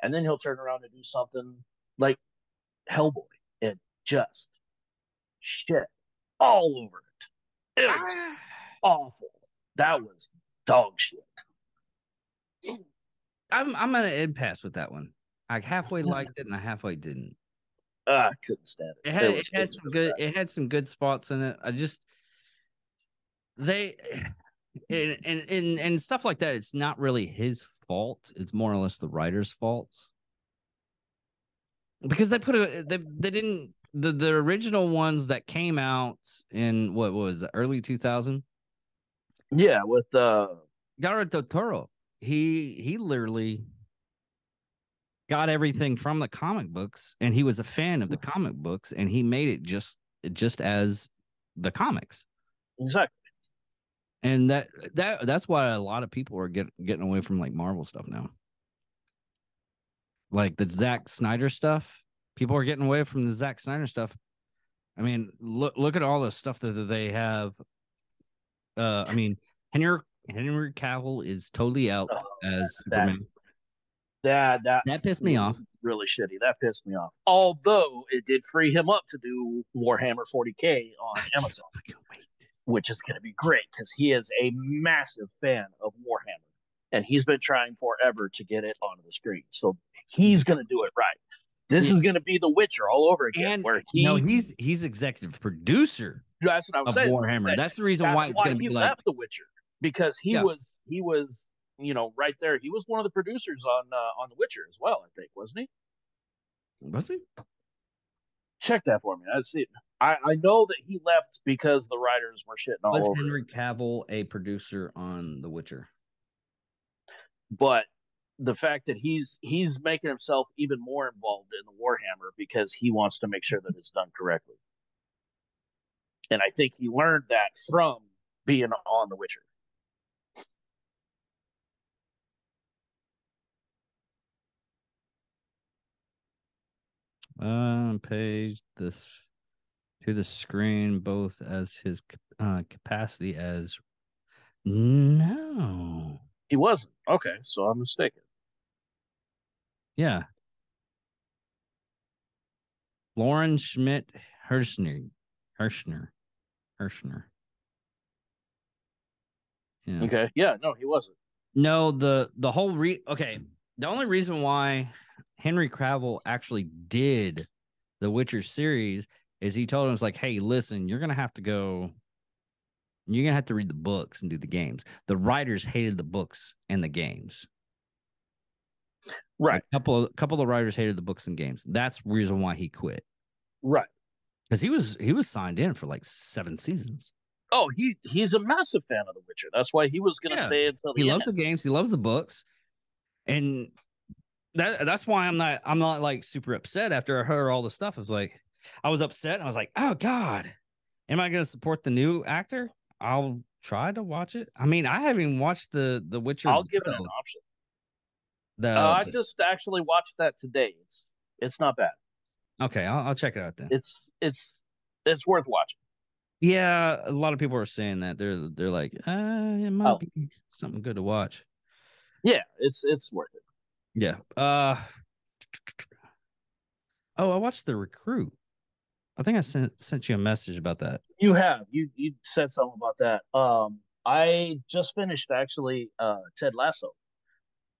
And then he'll turn around and do something like Hellboy and just shit all over it. It was awful. That was dog shit. I'm at an impasse with that one. I halfway liked it and I halfway didn't. I couldn't stand it. It had some good spots in it. I just and stuff like that. It's not really his fault. It's more or less the writer's faults because they didn't the original ones that came out in what was it, early 2000. Yeah, with Guillermo del Toro. He literally got everything from the comic books, and he was a fan of the comic books, and he made it just as the comics. Exactly. And that's why a lot of people are getting away from like Marvel stuff now. Like the Zack Snyder stuff. People are getting away from the Zack Snyder stuff. I mean, look at all the stuff that they have. I mean, Henry Cavill is totally out as Superman. That pissed me off. Really shitty. That pissed me off. Although it did free him up to do Warhammer 40K on Amazon, which is going to be great because he is a massive fan of Warhammer, and he's been trying forever to get it onto the screen. So he's going to do it right. This is going to be The Witcher all over again. And where he's executive producer. That's what I was saying. Warhammer. That's the reason why it's going to be like left The Witcher, because he was right there. He was one of the producers on The Witcher as well, I think, wasn't he? Was he? Check that for me. I'd see it. I know that he left because the writers were shitting all over. Was Henry Cavill a producer on The Witcher? But the fact that he's making himself even more involved in the Warhammer because he wants to make sure that it's done correctly. And I think he learned that from being on The Witcher. Page this to the screen both as his capacity as no. He wasn't. Okay, so I'm mistaken. Yeah. Lauren Schmidt Hirschner. Yeah. Okay. Yeah, no, he wasn't. No, the only reason why Henry Cavill actually did the Witcher series is he told him, it's like, hey, listen, you're gonna have to read the books and do the games. The writers hated the books and the games. Right. A couple of the writers hated the books and games. That's the reason why he quit. Right. Because he was signed in for like 7 seasons. Oh, he's a massive fan of The Witcher. That's why he was going to stay until the end. He loves the games. He loves the books, and that's why I'm not like super upset after I heard all the stuff. I was upset. And I was like, oh God, am I going to support the new actor? I'll tried to watch it. I mean, I haven't even watched the Witcher. I'll give it an option. I just actually watched that today. It's not bad. Okay, I'll check it out then. It's worth watching. Yeah, a lot of people are saying that they're like, it might be something good to watch. Yeah, it's worth it. Yeah. Oh, I watched The Recruit. I think I sent you a message about that. You have you said something about that. I just finished actually Ted Lasso.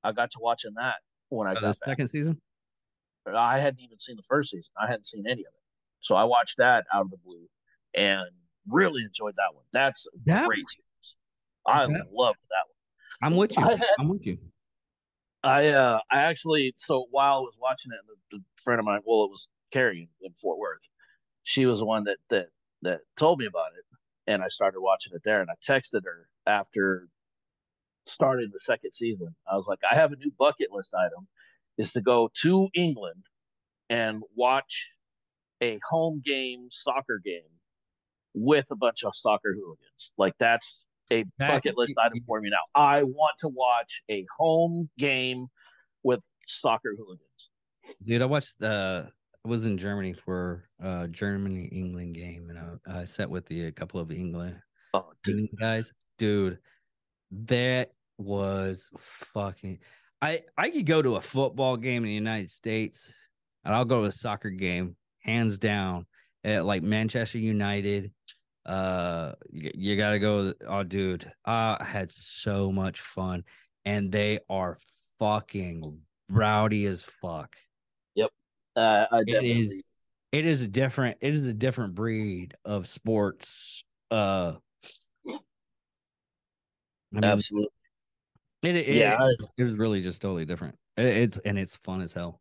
I got to watching that when I got the back. Second season. I hadn't even seen the first season. I hadn't seen any of it, so I watched that out of the blue and really enjoyed that one. That's a great series. I loved that one. I'm with you. I'm with you. I actually, so while I was watching it, the friend of mine, well, it was Carrie in Fort Worth. She was the one that told me about it, and I started watching it there. And I texted her after starting the second season. I was like, I have a new bucket list item, is to go to England and watch a home game, soccer game with a bunch of soccer hooligans. Like that's a bucket list item for me now. I want to watch a home game with soccer hooligans. Dude, I was in Germany for Germany England game, and I sat with a couple of England guys. Dude, that was fucking. I could go to a football game in the United States, and I'll go to a soccer game, hands down, at like Manchester United. You gotta go. Oh, dude, I had so much fun, and they are fucking rowdy as fuck. Yep, it is a different breed of sports. I mean, absolutely. It was really just totally different. It's fun as hell.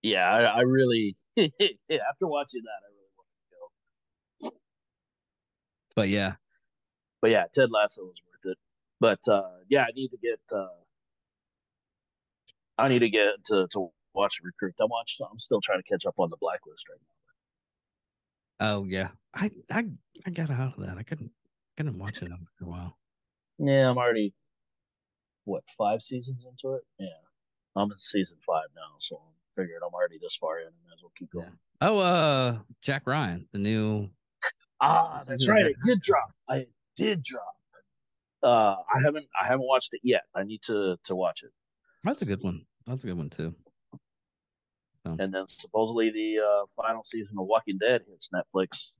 Yeah, I really after watching that, I really wanted to go. But yeah, Ted Lasso was worth it. But yeah, I need to get to watch Recruit. I'm still trying to catch up on the Blacklist right now. Oh yeah, I got out of that. I couldn't watch it for a while. Yeah, I'm already 5 seasons into it. Yeah, I'm in season 5 now, so I'm figuring I'm already this far in, and might as well keep going. Yeah. Oh, Jack Ryan, the new. That's right. It did drop. I did drop. I haven't watched it yet. I need to watch it. That's a good one. That's a good one too. So. And then supposedly the final season of Walking Dead hits Netflix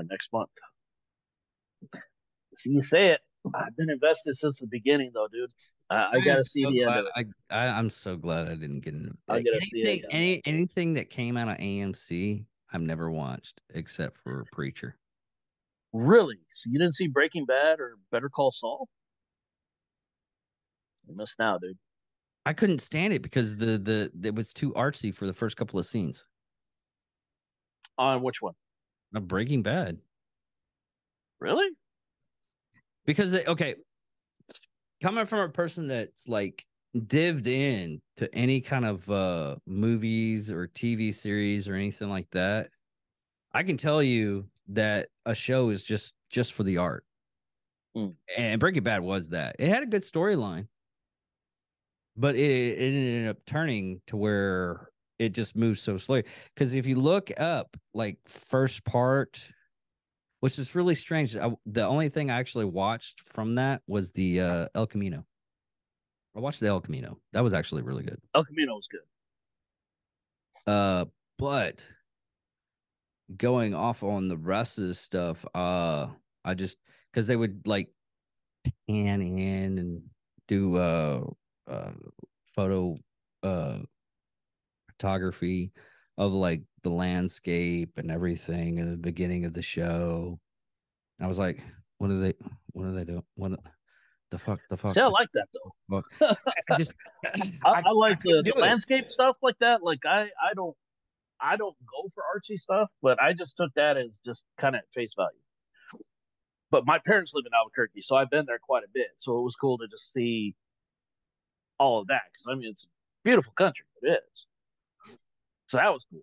next month. See, you say it. I've been invested since the beginning, though, dude. I gotta see the end of it. I'm so glad I didn't get into it. I gotta see it. Anything that came out of AMC, I've never watched except for Preacher. Really? So you didn't see Breaking Bad or Better Call Saul? You missed now, dude. I couldn't stand it because it was too artsy for the first couple of scenes. On which one? Breaking Bad. Really? Because coming from a person that's like dived in to any kind of movies or TV series or anything like that, I can tell you that a show is just for the art. And Breaking Bad was that. It had a good storyline, but it ended up turning to where it just moves so slowly. Because if you look up like first part, which is really strange, the only thing I actually watched from that was the El Camino. I watched the El Camino. That was actually really good. El Camino was good. But going off on the rest of the stuff, I just because they would like pan in and do photo photography of like the landscape and everything in the beginning of the show. I was like, what are they doing? What the fuck? See, I like that though. I like the landscape stuff like that. Like I don't go for artsy stuff, but I just took that as just kind of face value. But my parents live in Albuquerque, so I've been there quite a bit. So it was cool to just see all of that because I mean it's a beautiful country. It is. So that was cool.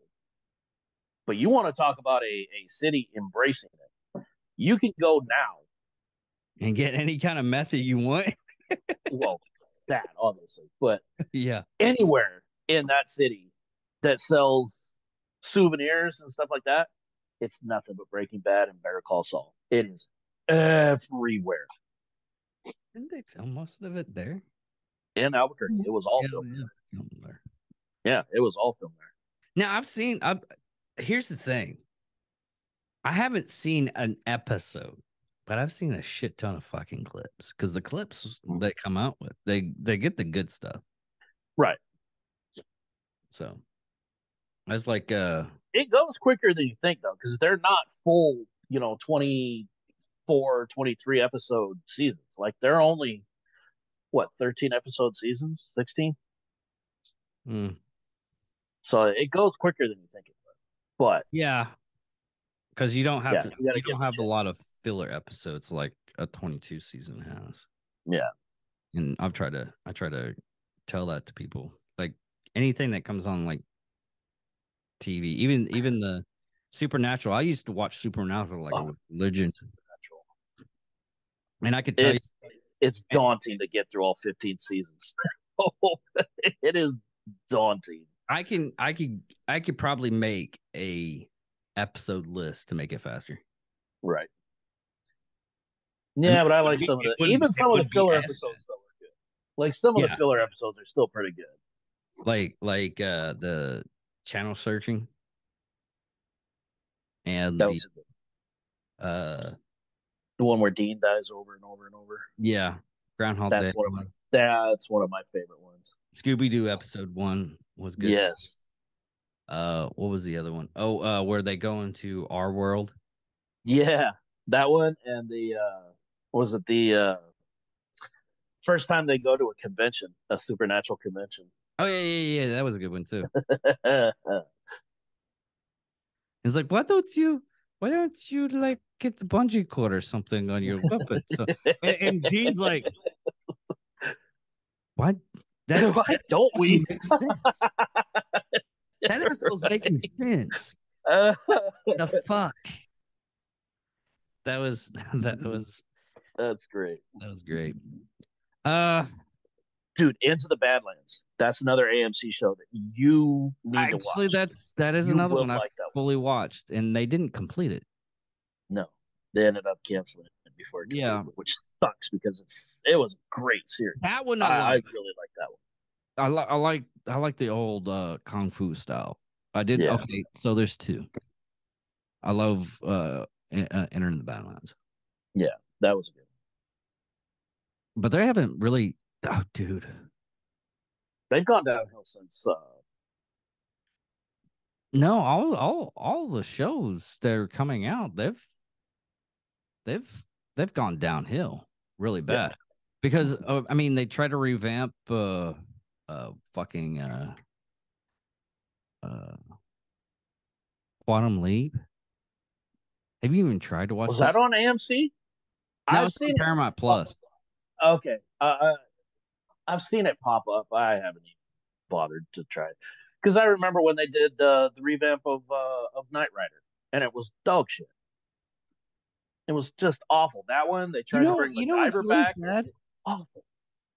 But you want to talk about a city embracing it. You can go now and get any kind of method you want. Well, that obviously, but Yeah. anywhere in that city that sells souvenirs and stuff like that, it's nothing but Breaking Bad and Better Call Saul. It is everywhere Didn't they film most of it there? in Albuquerque. It was all Yeah, filmed yeah. there. Filmed there. Yeah, it was all filmed there. Now here's the thing. I haven't seen an episode, but I've seen a shit ton of fucking clips because the clips they come out with, they get the good stuff. Right. So that's like It goes quicker than you think though, because they're not full, 24, 23 episode seasons. Like they're only 13 episode seasons, 16. So it goes quicker than you think it would. But yeah, because you don't have Yeah, to, you gotta you give don't it a have a lot chance. of filler episodes like a 22 season has. Yeah. And I try to tell that to people. Like anything that comes on like TV, even the Supernatural. I used to watch Supernatural like a religion, Supernatural. and I could tell you, It's daunting to get through all 15 seasons. It is daunting. I could probably make a episode list to make it faster. Right. Yeah, but I like some of the filler episodes that were good. Like some of the filler episodes are still pretty good. Like the channel searching and That was the one where Dean dies over and over and over. Yeah, Groundhog Day. That's one of my favorite ones. Scooby-Doo episode 1 was good. Yes. What was the other one? Oh, where they go into our world. Yeah, that one and the was it the first time they go to a convention, a supernatural convention. Oh yeah, that was a good one too. It's like, why don't you like get the bungee cord or something on your weapon? So, and Dean's like, what? Why don't we? Makes sense. That asshole's making sense. The fuck? That's great. That was great. Dude, Into the Badlands. That's another AMC show that you need to watch. Actually, that is another one I fully watched, and they didn't complete it. No, they ended up canceling it before it completed, which sucks because it was a great series. That one I really like that one. I like the old kung fu style. I did okay. So there's two. I love Entering the Badlands. Yeah, that was good. But they haven't really. Oh, dude, they've gone downhill since. No, all the shows that are coming out, they've gone downhill really bad because I mean they try to revamp fucking Quantum Leap. Have you even tried to watch Was that on AMC? No, I've seen Paramount Plus. Okay. I've seen it pop up. I haven't even bothered to try it. Because I remember when they did the revamp of Knight Rider, and it was dog shit. It was just awful. That one, they tried to bring MacGyver back. Awful.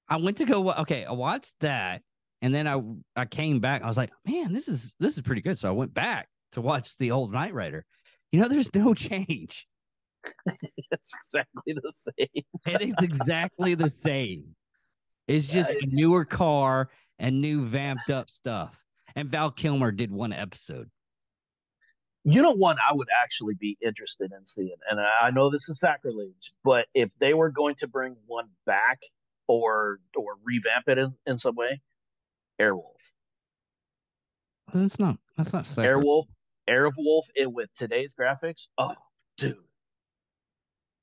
I went to go. Okay, I watched that, and then I came back. I was like, man, this is pretty good. So I went back to watch the old Knight Rider. There's no change. It's exactly the same. It is exactly the same. It's just a newer car and new vamped up stuff. And Val Kilmer did one episode. One I would actually be interested in seeing, and I know this is sacrilege, but if they were going to bring one back or revamp it in some way, Airwolf. That's not sacrilege. Airwolf with today's graphics. Oh, dude.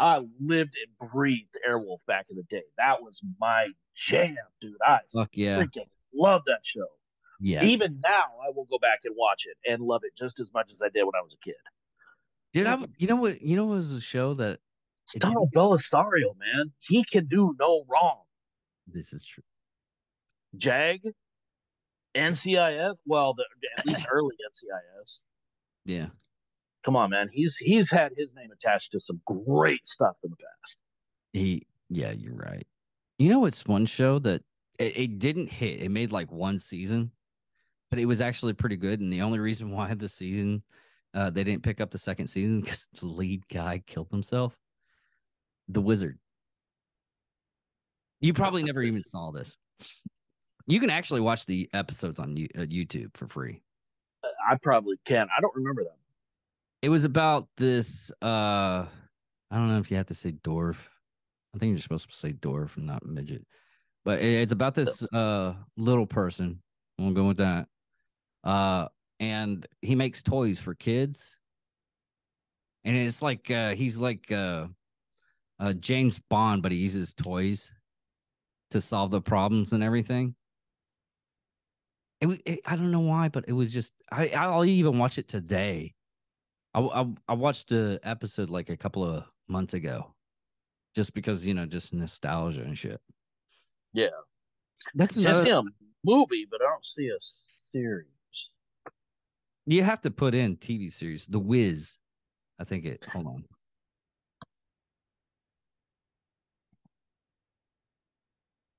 I lived and breathed Airwolf back in the day. That was my jam, dude. I freaking love that show. Yes. Even now, I will go back and watch it and love it just as much as I did when I was a kid. Dude, you know what was a show that Donald Belisario, man. He can do no wrong. This is true. JAG, NCIS, well, at least early NCIS. Yeah. Come on, man. He's had his name attached to some great stuff in the past. Yeah, you're right. You know, it's one show that it didn't hit. It made like one season, but it was actually pretty good. And the only reason why the season they didn't pick up the second season because the lead guy killed himself. The Wizard. You probably never even saw this. You can actually watch the episodes on YouTube for free. I probably can. I don't remember them. It was about this. I don't know if you have to say dwarf. I think you're supposed to say dwarf and not midget. But it's about this little person. We'll go with that. And he makes toys for kids. And it's like he's like James Bond, but he uses toys to solve the problems and everything. I don't know why, but it was just I'll even watch it today. I watched the episode like a couple of months ago, just because just nostalgia and shit. Yeah, That's I see a movie, but I don't see a series. You have to put in TV series, The Wiz. I think it. Hold on.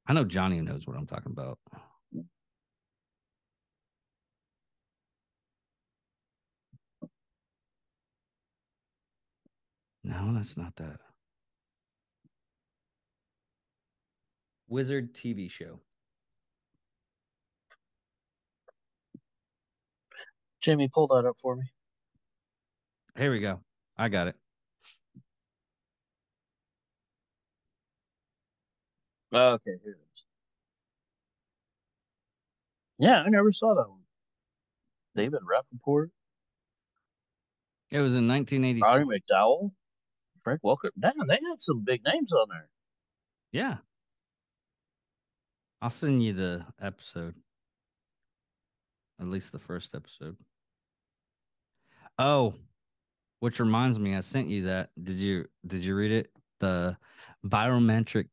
I know Johnny knows what I'm talking about. No, that's not that. Wizard TV show. Jamie, pull that up for me. Here we go. I got it. Okay, here it is. Yeah, I never saw that one. David Rappaport. It was in 1986. Roddy McDowell. Frank Welker. Damn, they had some big names on there. Yeah. I'll send you the episode. At least the first episode. Oh, which reminds me, I sent you that. Did you read it? The biometric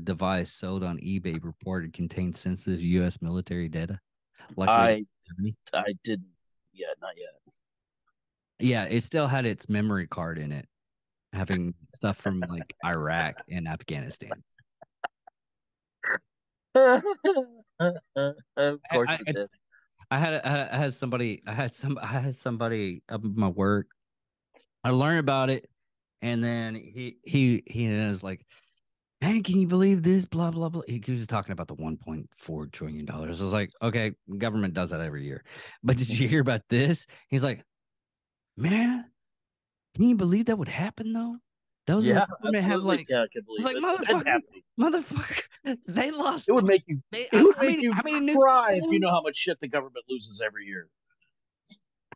device sold on eBay reported contained sensitive U.S. military data. I didn't yet, not yet. Yeah, it still had its memory card in it, having stuff from like Iraq and Afghanistan. Of course it did. I had somebody of my work. I learned about it, and then he was like, "Man, can you believe this? Blah blah blah." He was talking about the $1.4 trillion. I was like, "Okay, government does that every year." But did you hear about this? He's like, "Man, can you believe that would happen though? Those Yeah, government have like, I can believe like it. motherfucker, they lost. It would make you. It would make you how many cry if you know how much shit the government loses every year.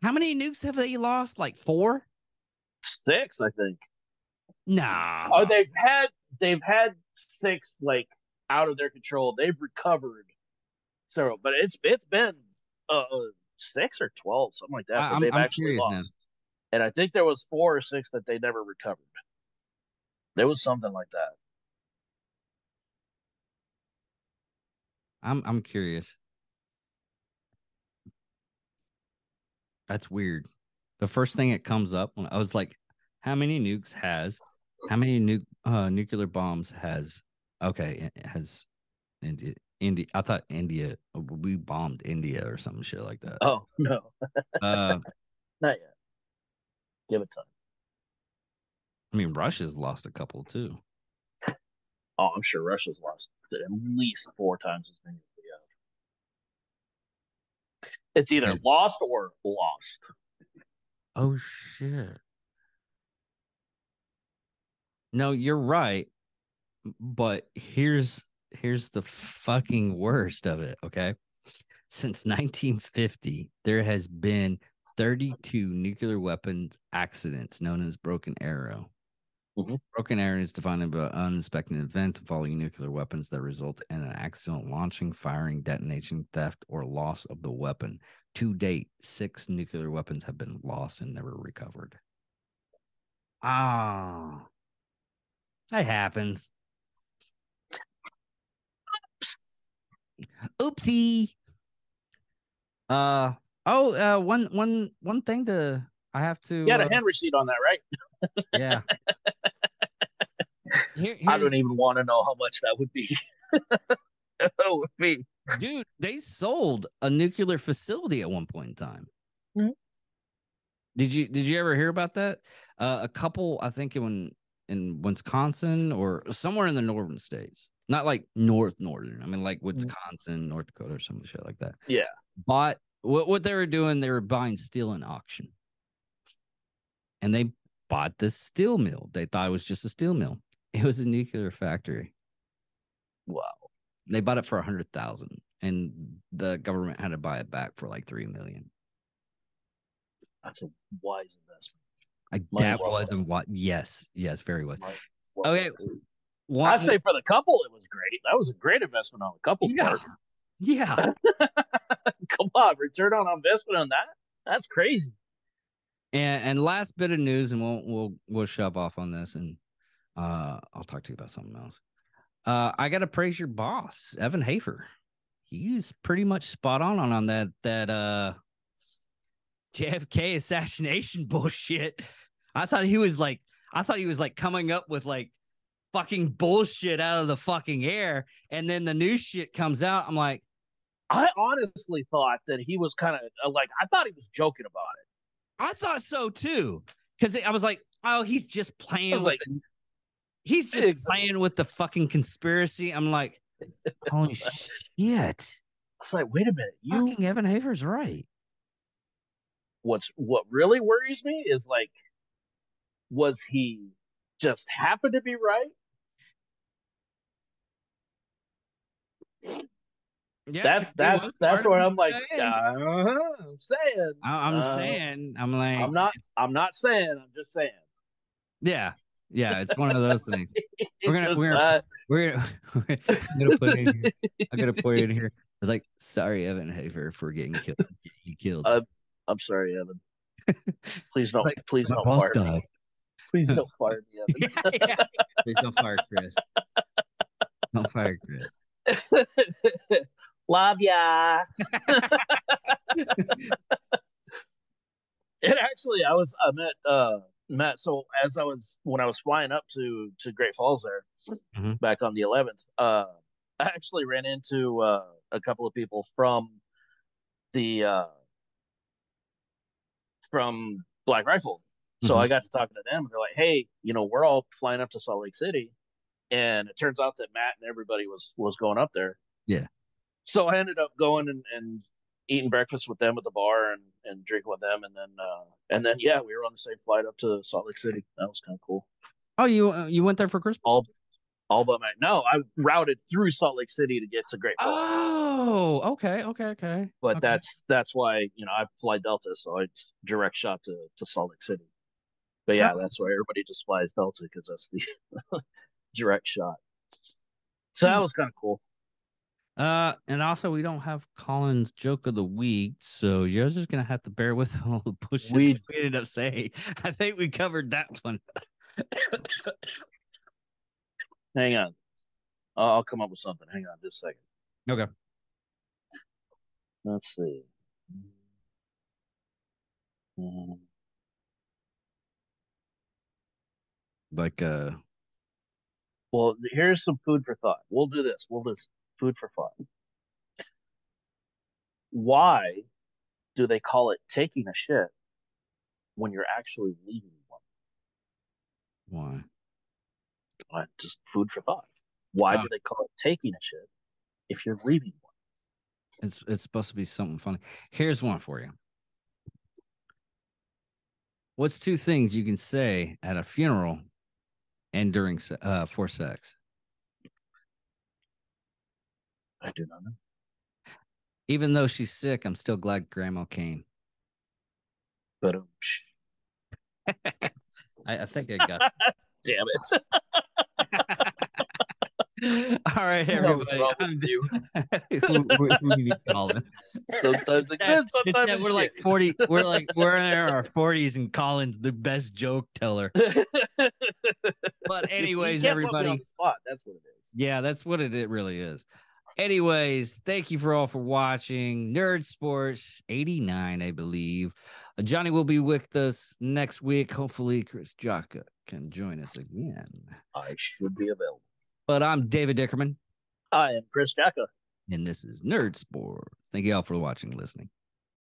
How many nukes have they lost? Like 4? 6, I think. Nah. Oh, they've had 6 like out of their control. They've recovered several, but it's been 6 or 12, something like that, they've actually lost. Now. And I think there was 4 or 6 that they never recovered. There was something like that. I'm curious. That's weird. The first thing that comes up when I was like, how many nuclear bombs has India? I thought India, we bombed India or some shit like that. Oh no. Not yet. Give it time. I mean, Russia's lost a couple too. Oh, I'm sure Russia's lost at least 4 times as many as we have. It's either lost or lost. Oh shit. No, you're right. But here's the fucking worst of it, okay? Since 1950, there has been 32 nuclear weapons accidents known as broken arrow. Mm-hmm. Broken arrow is defined as an unexpected event involving nuclear weapons that result in an accidental launching, firing, detonation, theft, or loss of the weapon. To date, 6 nuclear weapons have been lost and never recovered. Ah, that happens. Oopsie. One thing I have to. You had a hand receipt on that, right? Yeah. I don't even want to know how much that would be. That would be. Dude, they sold a nuclear facility at one point in time. Mhm. Did you ever hear about that? A couple, I think in Wisconsin or somewhere in the northern states, not like northern. I mean, like Wisconsin, North Dakota, or some shit like that. Yeah. Bought what they were doing. They were buying steel in auction, and they bought this steel mill. They thought it was just a steel mill. It was a nuclear factory. Wow. They bought it for $100,000, and the government had to buy it back for like $3 million. That's a wise investment. That wasn't what. Yes, very wise. Okay, I say for the couple, it was great. That was a great investment on the couple's part. Yeah. Come on, return on investment on that. That's crazy. And last bit of news, and we'll shove off on this, and I'll talk to you about something else. I got to praise your boss, Evan Hafer. He's pretty much spot on that JFK assassination bullshit. I thought he was like coming up with like fucking bullshit out of the fucking air, and then the new shit comes out. I'm like, I honestly thought that he was kind of like, I thought he was joking about it. I thought so too, because I was like, oh, he's just playing. He's just playing with the fucking conspiracy. I'm like, holy shit! I was like, wait a minute, fucking Evan Hafer's right. What really worries me is like, was he just happened to be right? Yeah, that's where I'm like, I'm saying. I'm like, I'm not saying. I'm just saying. Yeah, it's one of those things. I'm gonna put it in here. I'm gonna put it in here. I was like, sorry, Evan Hafer, for getting killed. You killed. I'm sorry, Evan. Please don't. Like, please don't fire me. Please don't fire me, Evan. Yeah. Please don't fire Chris. Don't fire Chris. Love ya. And actually, I met Matt. So when I was flying up to Great Falls there, back on the 11th, I actually ran into a couple of people from Black Rifle. So I got to talking to them, and they're like, "Hey, we're all flying up to Salt Lake City," and it turns out that Matt and everybody was going up there. Yeah. So I ended up going and eating breakfast with them at the bar and drinking with them, and then yeah, we were on the same flight up to Salt Lake City. That was kind of cool. Oh, you went there for Christmas? All but no, I routed through Salt Lake City to get to Great Falls. Oh, okay. But that's why I fly Delta, so it's direct shot to Salt Lake City. But yeah, that's why everybody just flies Delta, because that's the direct shot. So that was kind of cool. And also we don't have Colin's joke of the week, so you're just gonna have to bear with all the bullshit we ended up saying. I think we covered that one. Hang on, I'll come up with something. Hang on just a second. Okay. Let's see. Well, here's some food for thought. We'll do this. We'll do food for thought. Why do they call it taking a shit when you're actually leaving one? Why? Just food for thought. Why do they call it taking a shit if you're leaving one? It's supposed to be something funny. Here's one for you. What's two things you can say at a funeral and during for sex? I do not know. Even though she's sick, I'm still glad Grandma came. But I think I got it. Damn it. All right, everybody. Who you calling? Sometimes it's good, sometimes we're like 40. We're in our 40s, and Colin's the best joke teller. But anyways, everybody. On the spot. That's what it is. Yeah, that's what it really is. Anyways, thank you for all for watching Nerd Sports 89, I believe. Johnny will be with us next week. Hopefully, Chris Jocka can join us again. I should be available. But I'm David Dickerman, I am Chris Jacka. and this is Nerd Sports. Thank you all for watching and listening.